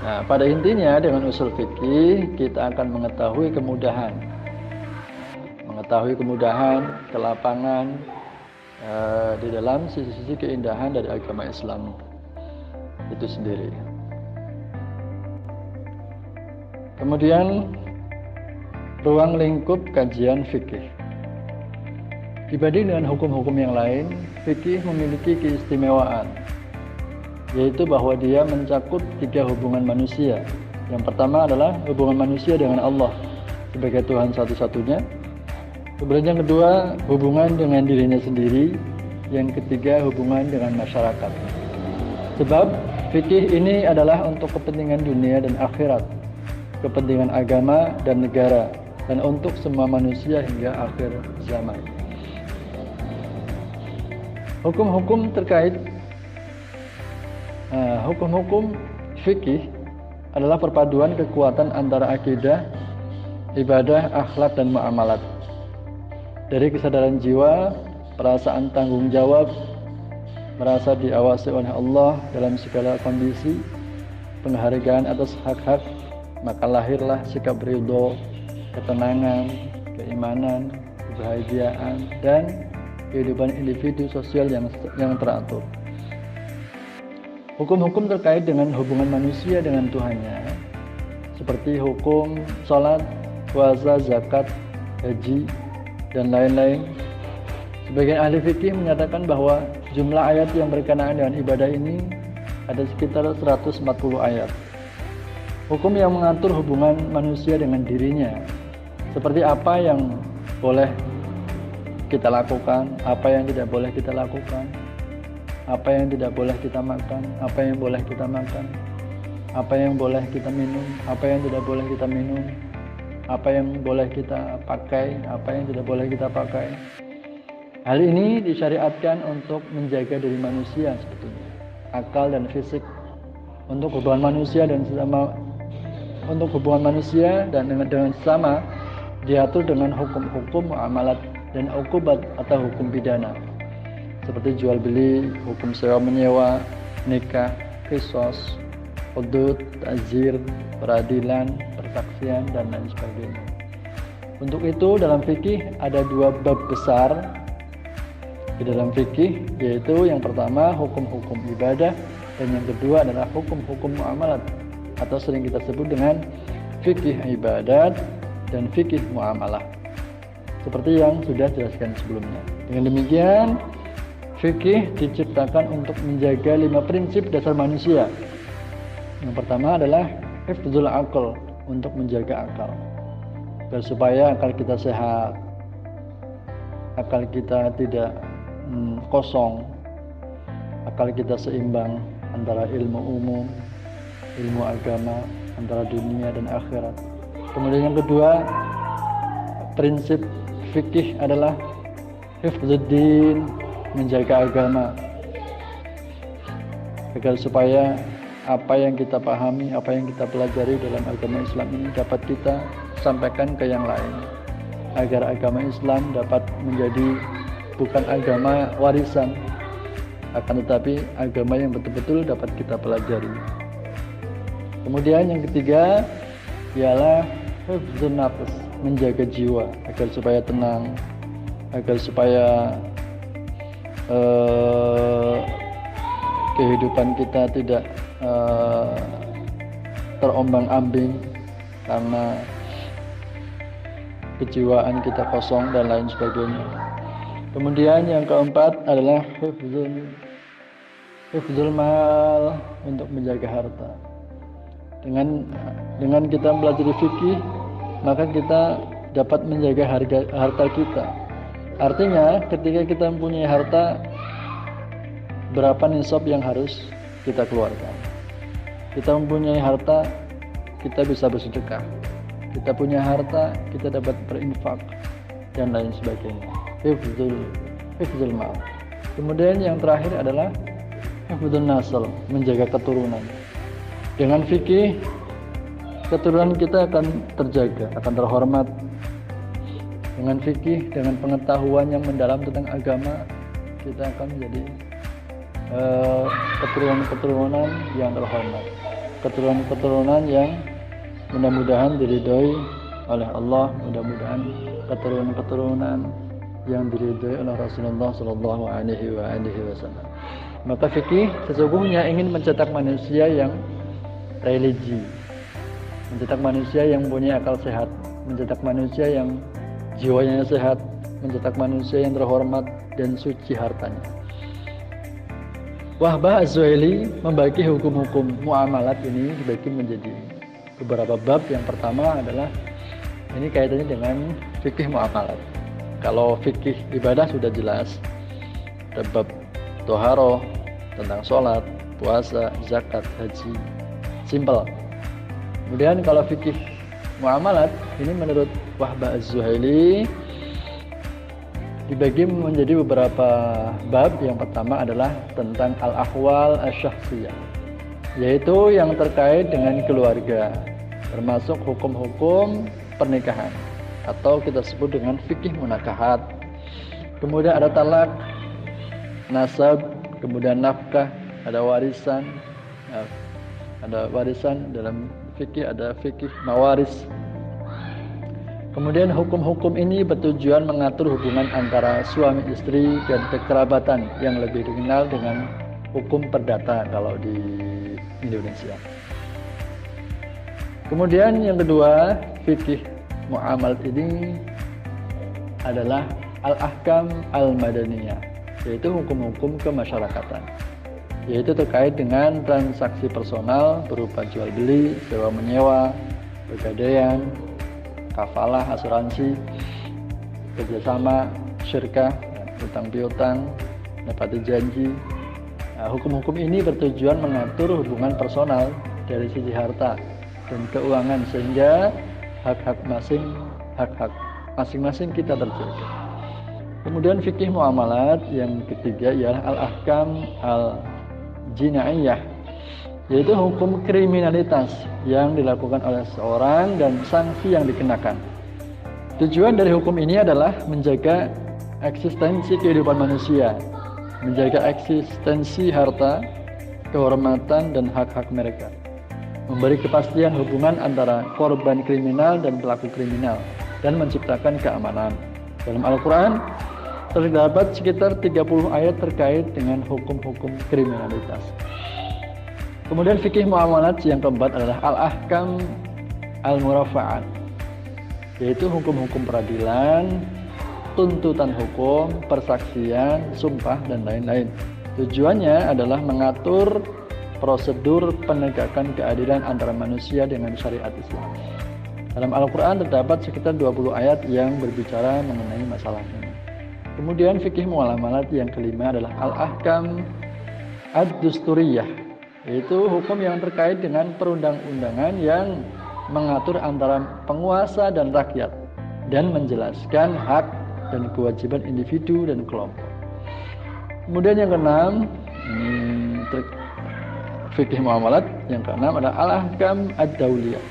Nah, pada intinya dengan usul fikih kita akan mengetahui kemudahan, kelapangan di dalam sisi-sisi keindahan dari agama Islam itu sendiri. Kemudian ruang lingkup kajian fikih. Dibanding dengan hukum-hukum yang lain, fikih memiliki keistimewaan, yaitu bahwa dia mencakup 3 hubungan manusia. Yang pertama adalah hubungan manusia dengan Allah sebagai Tuhan satu-satunya. Kemudian yang kedua, hubungan dengan dirinya sendiri. Yang ketiga, hubungan dengan masyarakat. Sebab fikih ini adalah untuk kepentingan dunia dan akhirat, kepentingan agama dan negara, dan untuk semua manusia hingga akhir zaman. Hukum-hukum terkait hukum-hukum fikih adalah perpaduan kekuatan antara akidah, ibadah, akhlak, dan muamalat. Dari kesadaran jiwa, perasaan tanggung jawab, merasa diawasi oleh Allah dalam segala kondisi, penghargaan atas hak-hak, maka lahirlah sikap ridho, ketenangan, keimanan, kebahagiaan, dan kehidupan individu sosial yang teratur. Hukum-hukum terkait dengan hubungan manusia dengan Tuhannya, seperti hukum sholat, puasa, zakat, haji, dan lain-lain. Sebagian ahli fikih menyatakan bahwa jumlah ayat yang berkenaan dengan ibadah ini ada sekitar 140 ayat. Hukum yang mengatur hubungan manusia dengan dirinya, seperti apa yang boleh kita lakukan, apa yang tidak boleh kita lakukan, apa yang tidak boleh kita makan, apa yang boleh kita makan, apa yang boleh kita minum, apa yang tidak boleh kita minum, apa yang boleh kita pakai, apa yang tidak boleh kita pakai. Hal ini disyariatkan untuk menjaga diri manusia sebetulnya, akal dan fisik, untuk hubungan manusia dan sesama, dengan sesama diatur dengan hukum-hukum muamalat dan ukubat atau hukum pidana, seperti jual beli, hukum sewa menyewa, nikah, qisas, hudud, ta'zir, peradilan, persaksian, dan lain sebagainya. Untuk itu dalam fikih ada 2 bab besar di dalam fikih, yaitu yang pertama hukum-hukum ibadah, dan yang kedua adalah hukum-hukum muamalat, atau sering kita sebut dengan fikih ibadat dan fikih muamalah, seperti yang sudah jelaskan sebelumnya. Dengan demikian, fikih diciptakan untuk menjaga 5 prinsip dasar manusia. Yang pertama adalah hifdzul aql, untuk menjaga akal, agar supaya akal kita sehat, akal kita tidak kosong, akal kita seimbang antara ilmu umum, ilmu agama, antara dunia dan akhirat. Kemudian yang kedua, prinsip fikih adalah hifdzuddin, menjaga agama, agar supaya apa yang kita pahami, apa yang kita pelajari dalam agama Islam ini dapat kita sampaikan ke yang lain, agar agama Islam dapat menjadi bukan agama warisan, akan tetapi agama yang betul-betul dapat kita pelajari. Kemudian yang ketiga ialah hifdzun nafs, menjaga jiwa agar supaya tenang, agar supaya kehidupan kita tidak terombang-ambing karena kejiwaan kita kosong dan lain sebagainya. Kemudian yang keempat adalah hifdzul mal, untuk menjaga harta. Dengan kita belajar fikih, maka kita dapat menjaga harta kita. Artinya ketika kita mempunyai harta, berapa nisab yang harus kita keluarkan. Kita mempunyai harta, kita bisa bersedekah. Kita punya harta, kita dapat berinfak dan lain sebagainya. Hifdzul mal. Kemudian yang terakhir adalah hifdzun nasl, menjaga keturunan. Dengan fikih, keturunan kita akan terjaga, akan terhormat. Dengan fikih, dengan pengetahuan yang mendalam tentang agama, kita akan menjadi keturunan-keturunan yang terhormat. keturunan-keturunan yang mudah-mudahan diridhoi oleh Allah, mudah-mudahan keturunan-keturunan yang diridhoi oleh Rasulullah Shallallahu Alaihi Wasallam. Maka fikih sesungguhnya ingin mencetak manusia yang religi, mencetak manusia yang punya akal sehat, mencetak manusia yang jiwanya sehat, mencetak manusia yang terhormat dan suci hartanya. Wahbah Az-Zuhaili membagi hukum-hukum muamalat ini dibagi menjadi beberapa bab. Yang pertama adalah ini kaitannya dengan fikih muamalat. Kalau fikih ibadah sudah jelas, ada bab toharoh tentang sholat, puasa, zakat, haji, simple. Kemudian kalau fikih muamalat ini menurut Wahbah Az-Zuhaili dibagi menjadi beberapa bab. Yang pertama adalah tentang al-ahwal asy-syakhsiyah, yaitu yang terkait dengan keluarga, termasuk hukum-hukum pernikahan atau kita sebut dengan fikih munakahat. Kemudian ada talak, nasab, kemudian nafkah, ada warisan. Ada warisan dalam fikih, ada fikih mawaris. Kemudian hukum-hukum ini bertujuan mengatur hubungan antara suami istri dan kekerabatan yang lebih dikenal dengan hukum perdata kalau di Indonesia. Kemudian yang kedua, fikih muamalat ini adalah al-ahkam al-madaniyah, yaitu hukum-hukum kemasyarakatan, yaitu terkait dengan transaksi personal berupa jual beli, sewa menyewa, pegadaian, kafalah, asuransi, kerjasama, syirkah, hutang piutang, nepati janji. Hukum-hukum ini bertujuan mengatur hubungan personal dari sisi harta dan keuangan sehingga hak-hak masing-masing kita terjaga. Kemudian fikih muamalat yang ketiga ialah al-ahkam al-jinaiyah, yaitu hukum kriminalitas yang dilakukan oleh seorang dan sanksi yang dikenakan. Tujuan dari hukum ini adalah menjaga eksistensi kehidupan manusia, menjaga eksistensi harta, kehormatan dan hak-hak mereka, memberi kepastian hubungan antara korban kriminal dan pelaku kriminal, dan menciptakan keamanan. Dalam Al-Quran terdapat sekitar 30 ayat terkait dengan hukum-hukum kriminalitas. Kemudian fikih muamalat yang keempat adalah al-ahkam al-murafa'at, yaitu hukum-hukum peradilan, tuntutan hukum, persaksian, sumpah, dan lain-lain. Tujuannya adalah mengatur prosedur penegakan keadilan antara manusia dengan syariat Islam. Dalam Al-Quran terdapat sekitar 20 ayat yang berbicara mengenai masalah ini. Kemudian fikih muamalat yang kelima adalah al-ahkam ad-dusturiyah, yaitu hukum yang terkait dengan perundang-undangan yang mengatur antara penguasa dan rakyat dan menjelaskan hak dan kewajiban individu dan kelompok. Kemudian yang keenam, fikih muamalat yang keenam adalah al-ahkam ad-dauliyah,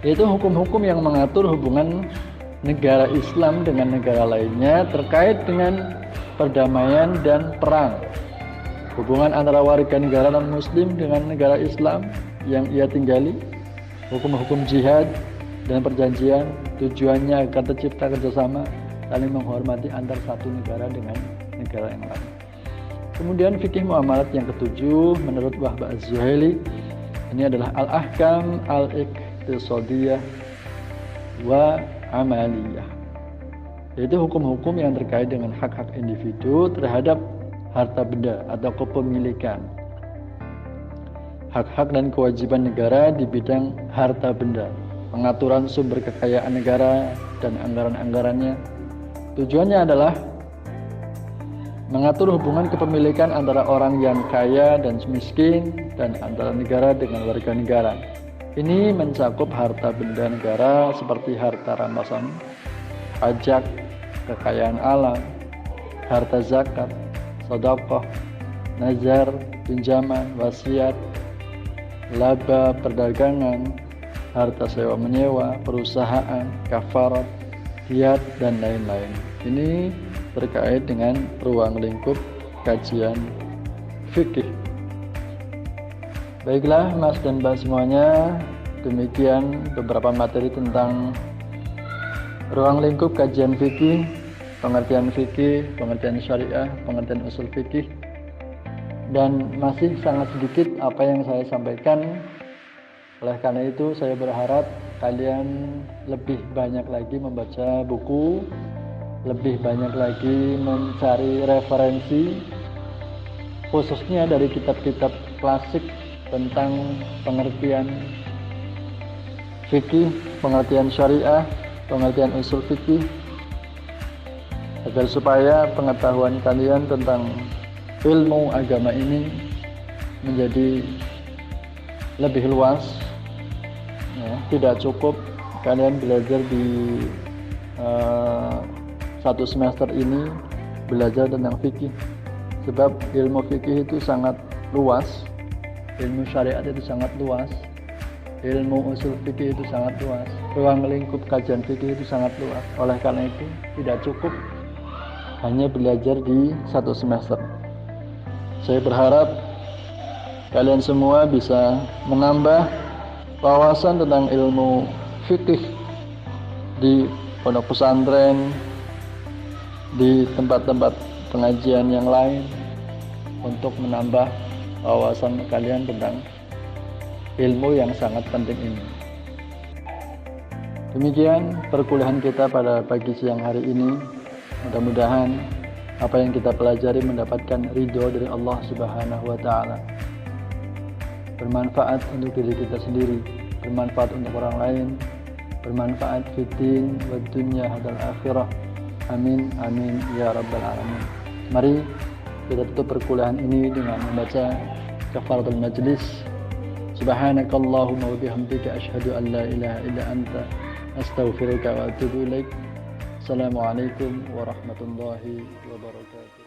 yaitu hukum-hukum yang mengatur hubungan negara Islam dengan negara lainnya terkait dengan perdamaian dan perang, hubungan antara warga negara non-muslim dengan negara Islam yang ia tinggali, hukum-hukum jihad dan perjanjian. Tujuannya agar tercipta kerjasama saling menghormati antar satu negara dengan negara yang lain. Kemudian fikih muamalat yang ketujuh menurut Wahbah Az-Zuhaili ini adalah al-ahkam al-iqtisadiyah wa amaliyah, yaitu hukum-hukum yang terkait dengan hak-hak individu terhadap harta benda atau kepemilikan, hak-hak dan kewajiban negara di bidang harta benda, pengaturan sumber kekayaan negara dan anggaran-anggarannya. Tujuannya adalah mengatur hubungan kepemilikan antara orang yang kaya dan miskin dan antara negara dengan warga negara. Ini mencakup harta benda negara seperti harta rampasan, pajak, kekayaan alam, harta zakat, sedekah, nazar, pinjaman, wasiat, laba perdagangan, harta sewa menyewa, perusahaan, kafarat, hiyat, dan lain-lain. Ini terkait dengan ruang lingkup kajian fikih. Baiklah Mas dan Mbak semuanya, demikian beberapa materi tentang ruang lingkup kajian fikih, pengertian fikih, pengertian syariah, pengertian usul fikih. Dan masih sangat sedikit apa yang saya sampaikan. Oleh karena itu saya berharap kalian lebih banyak lagi membaca buku, lebih banyak lagi mencari referensi, khususnya dari kitab-kitab klasik tentang pengertian fikih, pengertian syariah, pengertian usul fikih, agar supaya pengetahuan kalian tentang ilmu agama ini menjadi lebih luas. Ya, tidak cukup kalian belajar di satu semester ini belajar tentang fikih, sebab ilmu fikih itu sangat luas, ilmu syariat itu sangat luas, ilmu usul fikih itu sangat luas, ruang lingkup kajian fikih itu sangat luas. Oleh karena itu tidak cukup hanya belajar di satu semester. Saya berharap kalian semua bisa menambah wawasan tentang ilmu fikih di pondok pesantren, di tempat-tempat pengajian yang lain, untuk menambah wawasan kalian tentang ilmu yang sangat penting ini. Demikian perkuliahan kita pada pagi siang hari ini. Mudah-mudahan apa yang kita pelajari mendapatkan ridho dari Allah Subhanahu wa Ta'ala, bermanfaat untuk diri kita sendiri, bermanfaat untuk orang lain, bermanfaat fitin wa dunya hadal akhirah. Amin amin ya rabbal alamin. Mari kita tutup perkuliahan ini dengan membaca kafaratul majlis. Subhanakallahumma wa bihamdika asyhadu an la ilaha illa anta astaghfiruka wa atubu ilaik. Assalamualaikum warahmatullahi wabarakatuh.